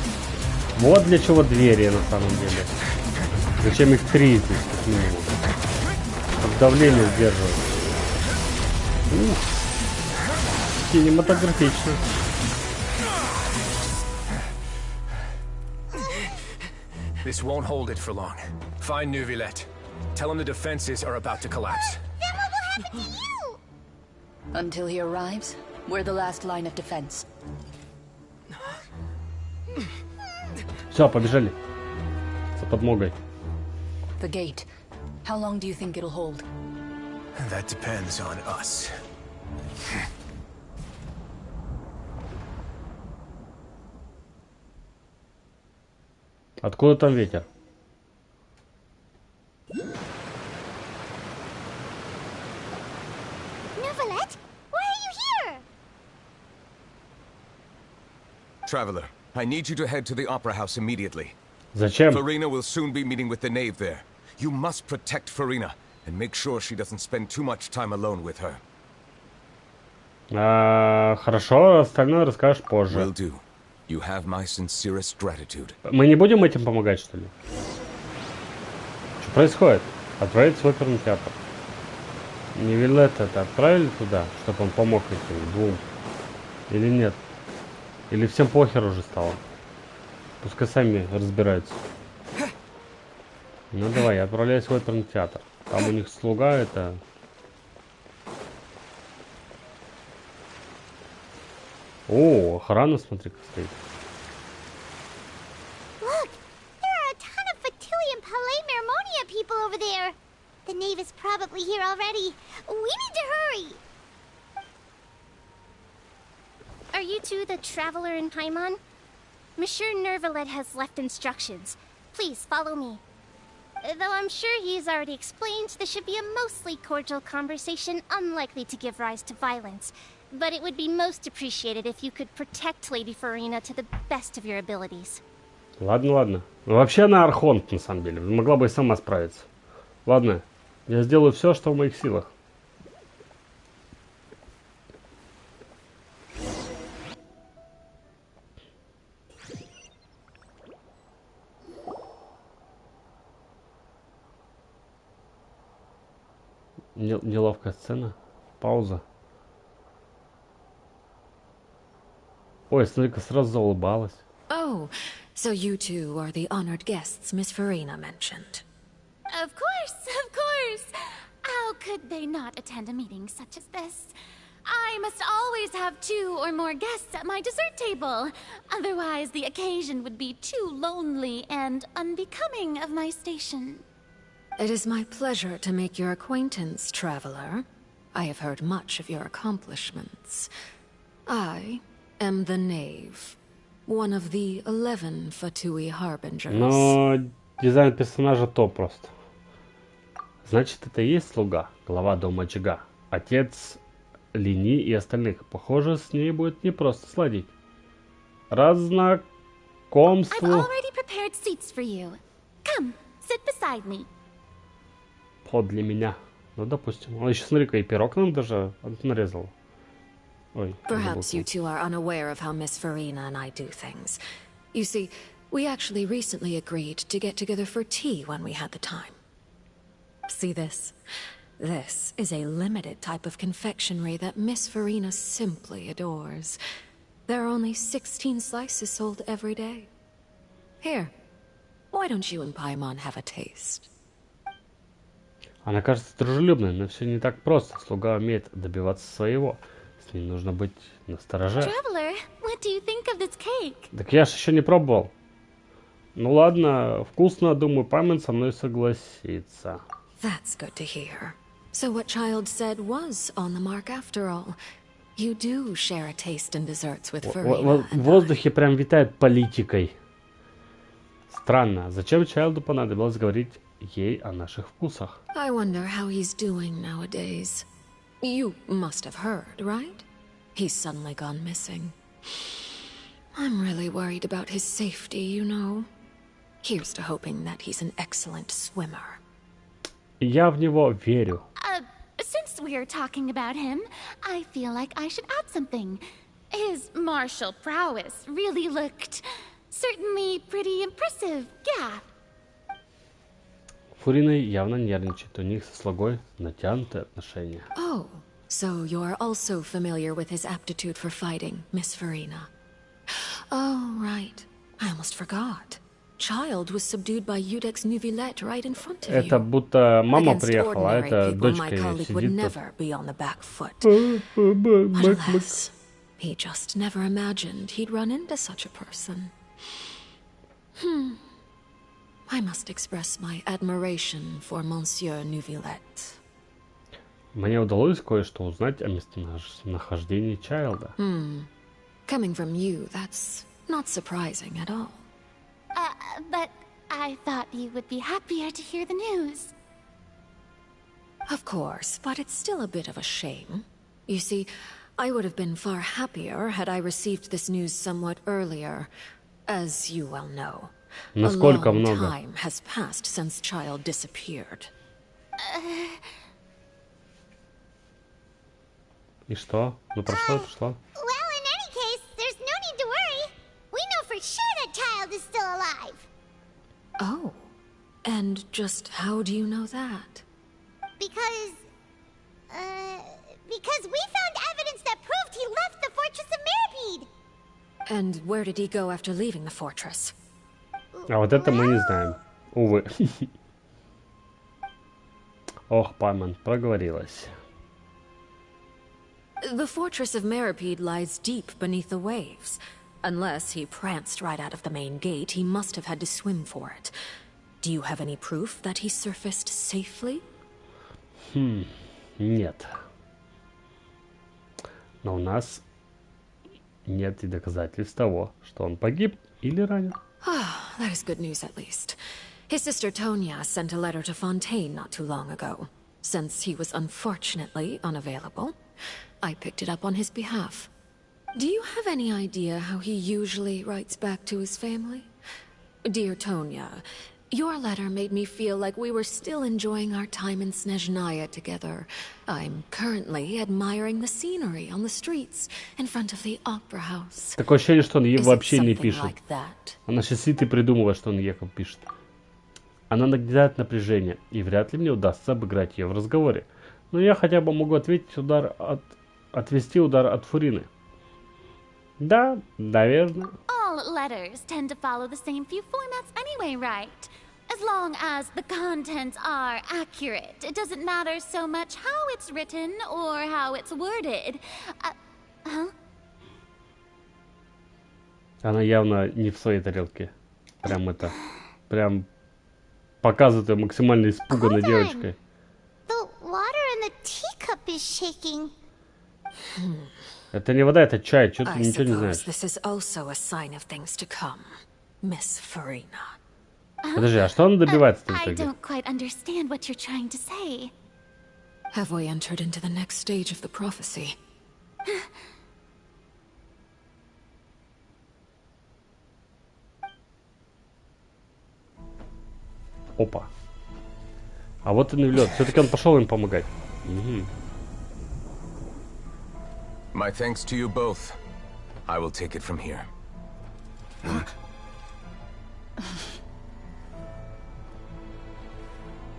Вот для чего двери на самом деле. Зачем их 3 здесь, как минимум. Чтобы давление сдерживать. Кинематографично. This won't hold it for long. Find Neuvillette. Tell him the defenses are about to collapse. Then what will happen to you? until he arrives, we're the last line of defense. Все, побежали. За подмогой. The gate. How long do you think it'll hold? That depends on us. Откуда там ветер? Neuvillette, why are you here? Traveler, I need you to head to the Opera House immediately. Зачем? Farina will soon be meeting with the knave there. You must protect Farina and make sure she doesn't spend too much time alone with her. Хорошо, остальное расскажешь Will позже. do. You have my sincerest gratitude. Мы не будем этим помогать, что ли? Что происходит? Отправить в оперный театр. Невиллетта-то отправили туда, чтобы он помог этим двум? Или нет? Или всем похер уже стало? Пускай сами разбираются. Ну давай, я отправляюсь в оперный театр. Там у них слуга это... О, охрана, смотри, как стоит. Look, there are a ton of Fatui and Palais Mermonia people over there. the knave is probably here already. We need to hurry. Are you two the traveler in Paimon? Monsieur Nervalet has left instructions. Please follow me. Though I'm sure he's already explained, this should be a mostly cordial conversation, unlikely to give rise to violence. But it would be most appreciated if you could protect Lady Farina to the best of your abilities. Ладно, ладно. Ну, вообще она архонт, на самом деле. Могла бы и сама справиться. Ладно, я сделаю все, что в моих силах. Неловкая сцена. Пауза. Ой, смотри-ка, сразу заулыбалась. Oh, so you two are the honored guests Miss Farina mentioned. Of course, of course. How could they not attend a meeting such as this? I must always have 2 or more guests at my dessert table. Otherwise, the occasion would be too lonely and unbecoming of my station. It is my pleasure to make your acquaintance, traveler. I have heard much of your accomplishments. I am the Knave, one of the 11 Fatui Harbingers. Но дизайн персонажа то просто. Значит, это и есть слуга, глава дома очага, отец Лини и остальных. Похоже, с ней будет непросто сладить. Разнакомство. I've already prepared seats for you. Come, sit beside me. Подле меня. Ну, допустим. Он еще, смотри-ка, и пирог нам даже нарезал. Ой. Perhaps you two are unaware of how Miss Farina and I do things. You see, we actually recently agreed to get together for tea when we had the time. See this? This is a limited type of confectionery that Miss Farina simply adores. There are only 16 slices sold every day. Here, why don't you and Paimon have a taste? Она кажется дружелюбной, но все не так просто. Слуга умеет добиваться своего. С ним нужно быть настороже. Traveler, what do you think of this cake? Так я ж еще не пробовал. Ну ладно, вкусно, думаю, Паймон со мной согласится. That's good to hear. So what Child said was on the mark after all. You do share a taste in desserts with Farina. В воздухе прям витает политикой. Странно, зачем Чайлду понадобилось говорить ей о наших вкусах? I wonder how he's doing nowadays. You must have heard, right? He's suddenly gone missing. I'm really worried about his safety, you know. Here's to hoping that he's an excellent swimmer. Я в него верю. Since we're talking about him, I feel like I should add something. His martial prowess really looked certainly pretty impressive, yeah. Фурина явно нервничает. У них со слугой натянутые отношения. Oh, so you're also familiar with his aptitude for fighting, Miss Farina. Oh, right. I almost forgot. Child was subdued by Iudex Neuvillette right in front of you. Это будто мама Against приехала, а это ordinary people, дочка my ее colleague would сидит. never be on the back foot. But alas, he just never imagined he'd run into such a person. I must express my admiration for Monsieur Neuvillette. Мне удалось кое-что узнать о местонахождении Чайлда. Coming from you, that's not surprising at all. But I thought you would be happier to hear the news. Of course, but it's still a bit of a shame. You see, I would have been far happier had I received this news somewhat earlier. As you well know, Насколько a long много? time has passed since Child disappeared. И что? Ну прошло, прошло. Well, in any case, there's no need to worry. We know for sure that Child is still alive. Oh, and just how do you know that? Because we found evidence that proved he left the Fortress of Mirapede. And where did he go after leaving the fortress? А вот это мы не знаем. Увы. Ох, Паймон, проговорилась. The Fortress of Mirapede lies deep beneath the waves. Unless he pranced right out of the main gate, he must have had to swim for it. Do you have any proof that he surfaced safely? Нет. Но у нас нет и доказательств того, что он погиб или ранен. Ah, that is good news at least. His sister Tonya sent a letter to Fontaine not too long ago. Since he was unfortunately unavailable, I picked it up on his behalf. Do you have any idea how he usually writes back to his family? Dear Tonya, your letter made me feel like we were still enjoying our time in Snezhnaya together. I'm currently admiring the scenery on the streets in front of the opera house. Такое ощущение, что он ей Is it вообще не something пишет. like that? Она сейчас сидит и придумывает, что он якобы пишет. Она нагнетает напряжение, и вряд ли мне удастся обыграть ее в разговоре. Но я хотя бы могу ответить отвести удар от Фурины. Да, наверное. All letters tend to follow the same few formats anyway, right? As long as the contents are accurate, it doesn't matter so much how it's written or how it's worded. Она явно не в своей тарелке. Прям показывает ее максимально испуганной девочкой. The water in the teacup is shaking. Это не вода, это чай. Чё ты I ничего не suppose знаешь? this is also a sign of things to come, Miss Farina. Подожди, а что она добивается в I итоге? don't quite understand what you're trying to say. Have we entered into the next stage of the prophecy? Опа. А вот и лед. Все-таки он пошел им помогать. Угу. My thanks to you both. I will take it from here.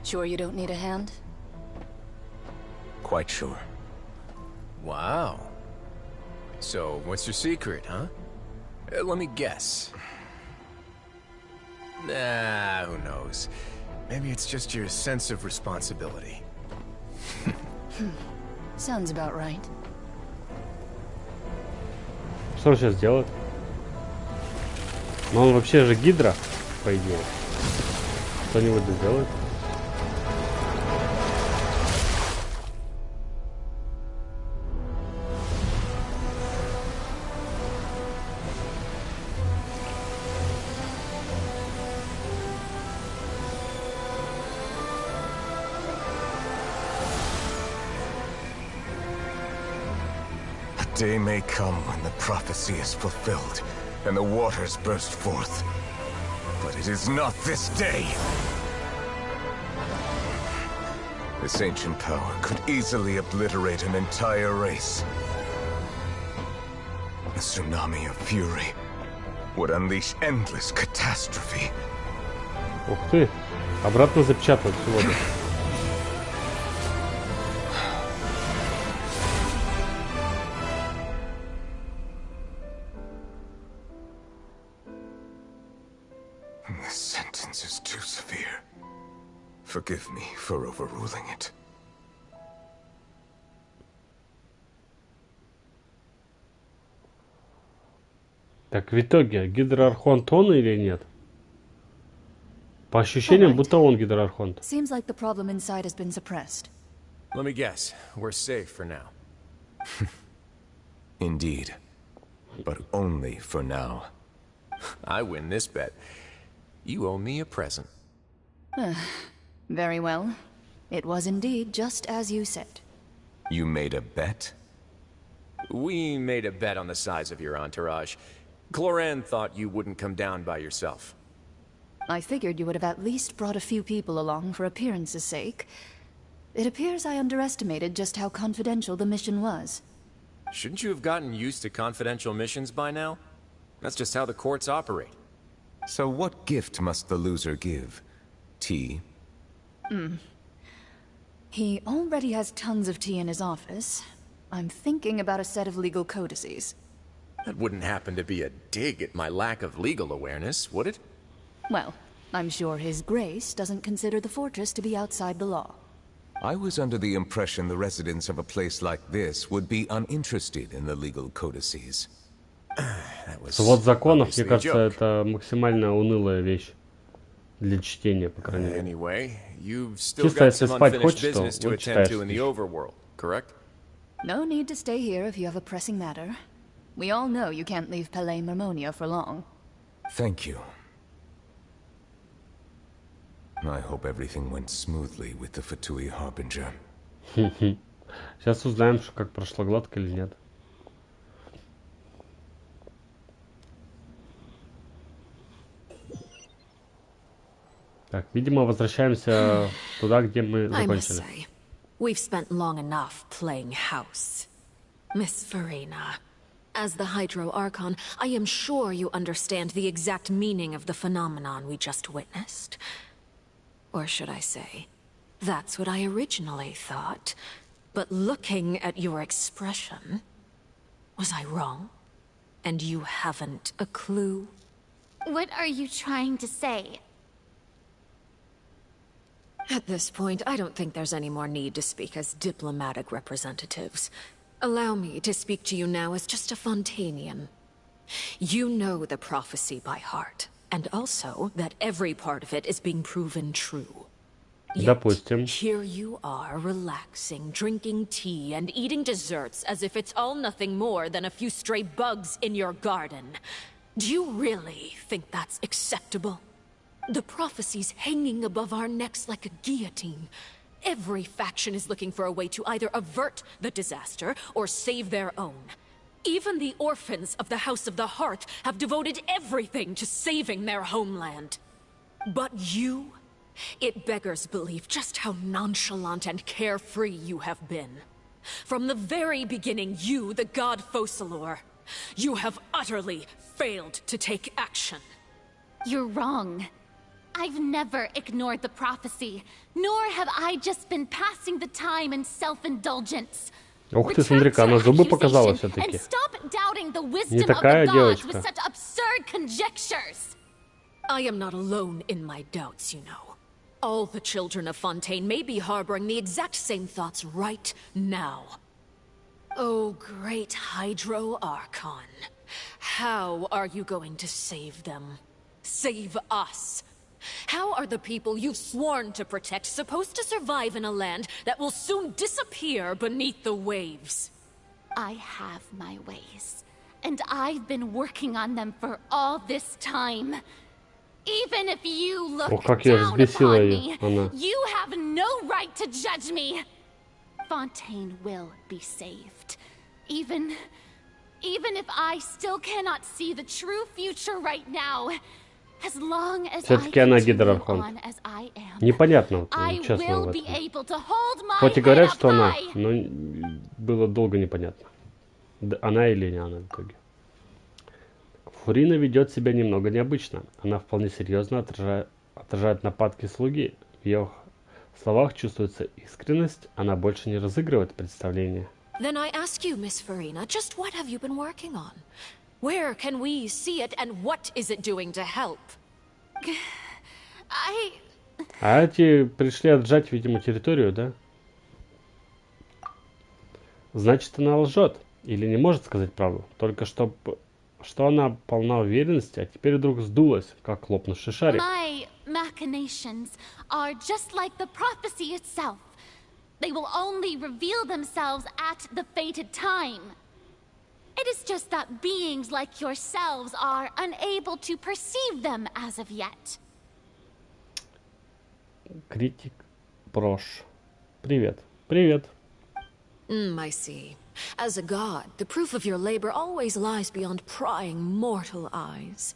Sure you don't need a hand? Quite sure. Wow. So, what's your secret, huh? Let me guess. Nah, who knows? Maybe it's just your sense of responsibility. Sounds about right. Что он сейчас делает? Ну он вообще же гидра, по идее. Что-нибудь сделает? Day may come when the prophecy is fulfilled and the waters burst forth. But it is not this day. This ancient power could easily obliterate an entire race. A tsunami of fury would unleash endless catastrophe. Ух ты! Обратно запечатывать сегодня. This sentence is too severe. Forgive me for overruling it. Так в итоге гидроархонт он или нет? По ощущениям, будто он гидроархонт. Seems like the problem inside has been suppressed. Let me guess. We're safe for now. Indeed. But only for now. I win this bet. You owe me a present. Very well. It was indeed just as you said. You made a bet? We made a bet on the size of your entourage. Cloran thought you wouldn't come down by yourself. I figured you would have at least brought a few people along for appearance's sake. It appears I underestimated just how confidential the mission was. Shouldn't you have gotten used to confidential missions by now? That's just how the courts operate. So what gift must the loser give? Tea? He already has tons of tea in his office. I'm thinking about a set of legal codices. That wouldn't happen to be a dig at my lack of legal awareness, would it? Well, I'm sure His Grace doesn't consider the fortress to be outside the law. I was under the impression the residents of a place like this would be uninterested in the legal codices. Свод законов, мне кажется, это максимально унылая вещь. Для чтения, по крайней мере. Anyway, you've still Чисто got если some спать unfinished хочешь, то business to вот attend читаешь to in the стихи. overworld, correct? No need to stay here if you have a pressing matter. We all know you can't leave Palais Mermonia for long. Thank you. I hope everything went smoothly with the Fatui Harbinger. Сейчас узнаем, что как прошло гладко или нет. Так, видимо, возвращаемся туда, где мы I must закончили. say, we've spent long enough playing house. Miss Farina, as the Hydro Archon, I am sure you understand the exact meaning of the phenomenon we just witnessed. Or should I say, that's what I originally thought. But looking at your expression, was I wrong? And you haven't a clue? What are you trying to say? At this point, I don't think there's any more need to speak as diplomatic representatives. Allow me to speak to you now as just a Fontanian. You know the prophecy by heart, and also that every part of it is being proven true. Yet, Допустим. here you are, relaxing, drinking tea, and eating desserts as if it's all nothing more than a few stray bugs in your garden. Do you really think that's acceptable? The prophecy's hanging above our necks like a guillotine. Every faction is looking for a way to either avert the disaster or save their own. Even the orphans of the House of the Hearth have devoted everything to saving their homeland. But you? It beggars belief just how nonchalant and carefree you have been. From the very beginning, you, the god Focalor, you have utterly failed to take action. You're wrong. I've never ignored the prophecy, nor have I just been passing the time in self-indulgence. Ух ты, смотри-ка, она зубы показала And все-таки. stop doubting the Не wisdom of такая the gods девочка. with such absurd conjectures. I am not alone in my doubts, you know. All the children of Fontaine may be harboring the exact same thoughts right now. Oh, great Hydro Archon. How are you going to save them? Save us? How are the people you've sworn to protect supposed to survive in a land that will soon disappear beneath the waves? I have my ways, and I've been working on them for all this time. Even if you look Ох, как я down взбесила upon ее, me, она. you have no right to judge me. Fontaine will be saved. Even if I still cannot see the true future right now, as long as I Все-таки она continue гидрархонт. on as I am, Непонятно, вот, I честно, will в be этом. able to hold my Хоть и head говорят, up что она, high. но было долго непонятно. Она или не она в итоге. Фурина ведет себя немного необычно. Она вполне серьезно отражает нападки слуги. В ее словах чувствуется искренность. Она больше не разыгрывает представление. Then I ask you, Miss Farina, just what have you been working on? Where can we see it, and what is it doing to help? А эти пришли отжать, видимо, территорию, да? Значит, она лжет. Или не может сказать правду. Только что она полна уверенности, а теперь вдруг сдулась, как лопнувший шарик. My machinations are just like the prophecy itself. They will only reveal themselves at the fated time. It is just that beings like yourselves are unable to perceive them as of yet. Критик Прош. Привет. Привет. I see. As a god, the proof of your labor always lies beyond prying mortal eyes.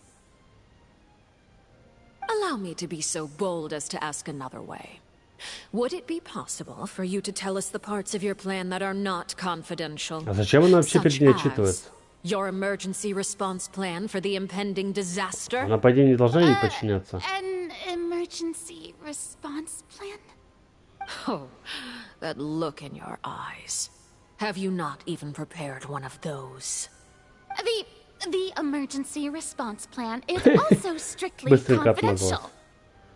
Allow me to be so bold as to ask another way. Would it be possible for you to tell us the parts of your plan that are not confidential? А зачем она вообще перед Such ней as отчитывается? your emergency response plan for the impending disaster? Она, по идее, не должна ей подчиняться. An emergency response plan? Oh, that look in your eyes. Have you not even prepared one of those? The emergency response plan is also strictly Быстренько confidential. отмазалась.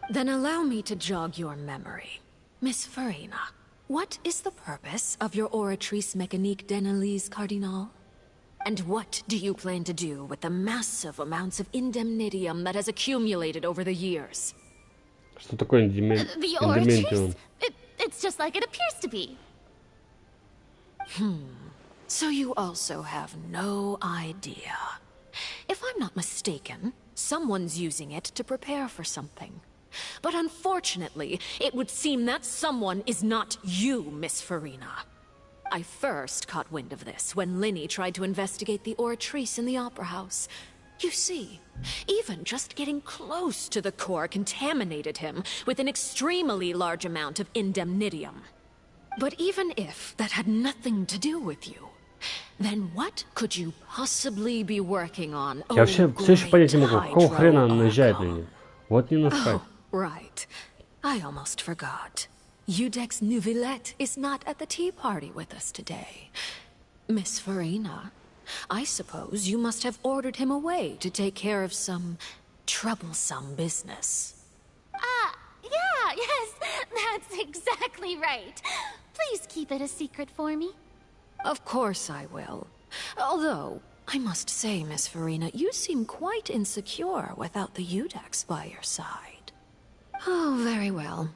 Then allow me to jog your memory. Miss Farina, what is the purpose of your Oratrice Mécanique d'Analyse Cardinal? And what do you plan to do with the massive amounts of indemnitium that has accumulated over the years? Что такое The ore trace? Индементиум? It's just like it appears to be. So you also have no idea. If I'm not mistaken, someone's using it to prepare for something. But unfortunately, it would seem that someone is not you, Miss Farina. I first caught wind of this when Linny tried to investigate the Oratrice in the Opera House. You see, even just getting close to the core contaminated him with an extremely large amount of indemnitium. But even if that had nothing to do with you, then what could you possibly be working on? Я вообще все еще понять не могу, какого хрена он наезжает на него. Вот не насрать. Right. I almost forgot. Udex Neuvillette is not at the tea party with us today. Miss Farina, I suppose you must have ordered him away to take care of some troublesome business. Yeah, yes, that's exactly right. Please keep it a secret for me. Of course I will. Although, I must say, Miss Farina, you seem quite insecure without the Udex by your side. Oh, very well.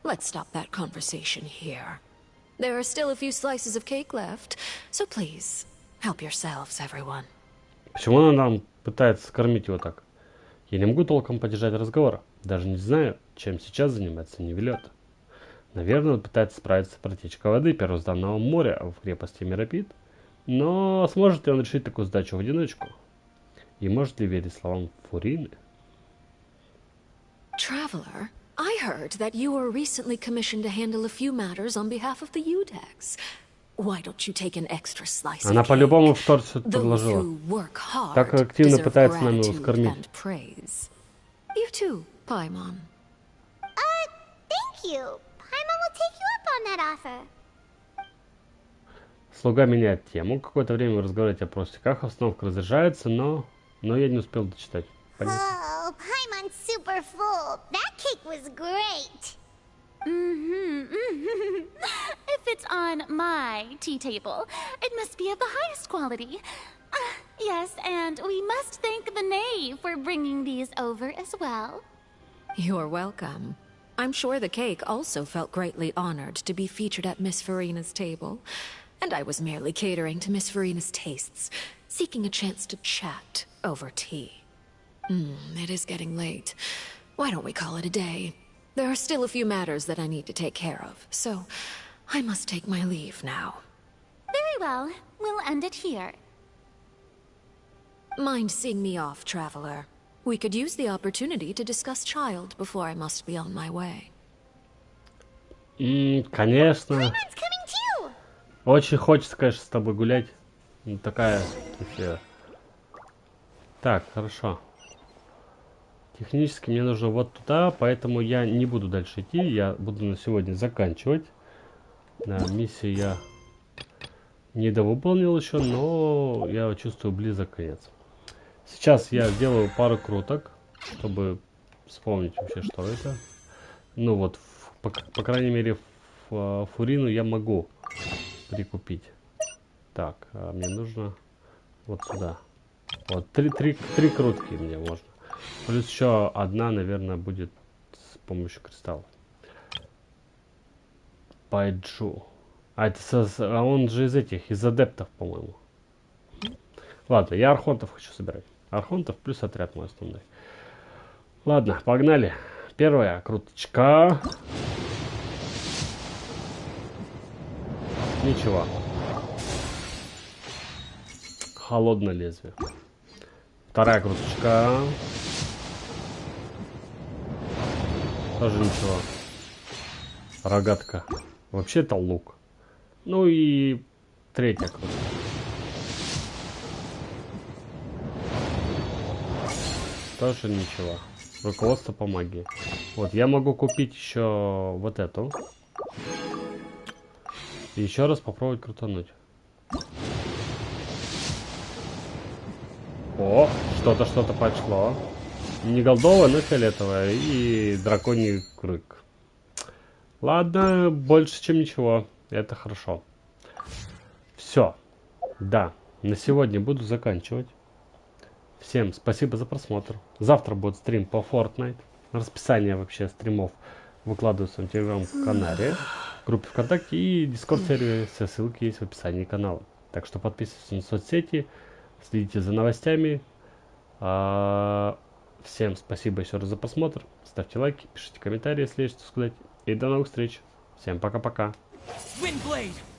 Let's stop that conversation here. There are still a few slices of cake left, so please, help yourselves, everyone. Почему она нам пытается скормить его так? Я не могу толком поддержать разговор. Даже не знаю, чем сейчас занимается Невилет. Наверное, он пытается справиться с протечкой воды первозданного моря в крепости Меропит. Но сможет ли он решить такую задачу в одиночку? И может ли верить словам Фурины? Traveler, I heard that you were recently commissioned to handle a few matters on behalf of the Udex. Why don't you take an extra slice Она of по-любому cake? вторсет предложила. Those who work hard Так активно deserve пытается нам его gratitude скормить. and praise. You too, Paimon. Thank you. Paimon will take you up on that offer. Слуга меняет тему. Какое-то время вы разговариваете о пустяках, обстановка разряжается, но я не успел дочитать. Понятно. Oh, Paimon's super full. That cake was great. If it's on my tea table, it must be of the highest quality. Yes, and we must thank the knave for bringing these over as well. You're welcome. I'm sure the cake also felt greatly honored to be featured at Miss Farina's table. And I was merely catering to Miss Farina's tastes, seeking a chance to chat over tea. It is getting late. Why don't we call it a day? There are still a few matters that I need to take care of, so I must take my leave now. Very well. We'll end it here. Mind seeing me off, Traveler? We could use the opportunity to discuss Child before I must be on my way. Конечно. Paimon's coming too. Очень хочется, конечно, с тобой гулять. Ну, такая эфира. Так, хорошо. Технически мне нужно вот туда, поэтому я не буду дальше идти. Я буду на сегодня заканчивать. Миссию я недовыполнил еще, но я чувствую близок конец. Сейчас я сделаю пару круток, чтобы вспомнить вообще, что это. Ну вот, по крайней мере, Фурину я могу прикупить. Так, мне нужно вот сюда. Вот, три крутки мне можно. Плюс еще одна, наверное, будет с помощью кристалла. Пайджу. Он же из этих, из адептов, по-моему. Ладно, я архонтов хочу собирать. Архонтов плюс отряд мой основной. Ладно, погнали. Первая круточка. Ничего. Холодное лезвие. Вторая круточка. Тоже ничего. Рогатка. Вообще это лук. Ну и третья круточка. Тоже ничего. Руководство по магии. Вот, я могу купить еще вот эту. И еще раз попробовать крутануть. О, что-то пошло. Не голдовое, но фиолетовое. И драконий крык. Ладно, больше, чем ничего. Это хорошо. Все. Да, на сегодня буду заканчивать. Всем спасибо за просмотр. Завтра будет стрим по Fortnite. расписание вообще стримов выкладывается в телеграм-канале, группе ВКонтакте и дискорд-сервере, все ссылки есть в описании канала. Так что подписывайтесь на соцсети, следите за новостями. Всем спасибо еще раз за просмотр. Ставьте лайки, пишите комментарии, если есть что сказать. И до новых встреч. Всем пока-пока. Windblade!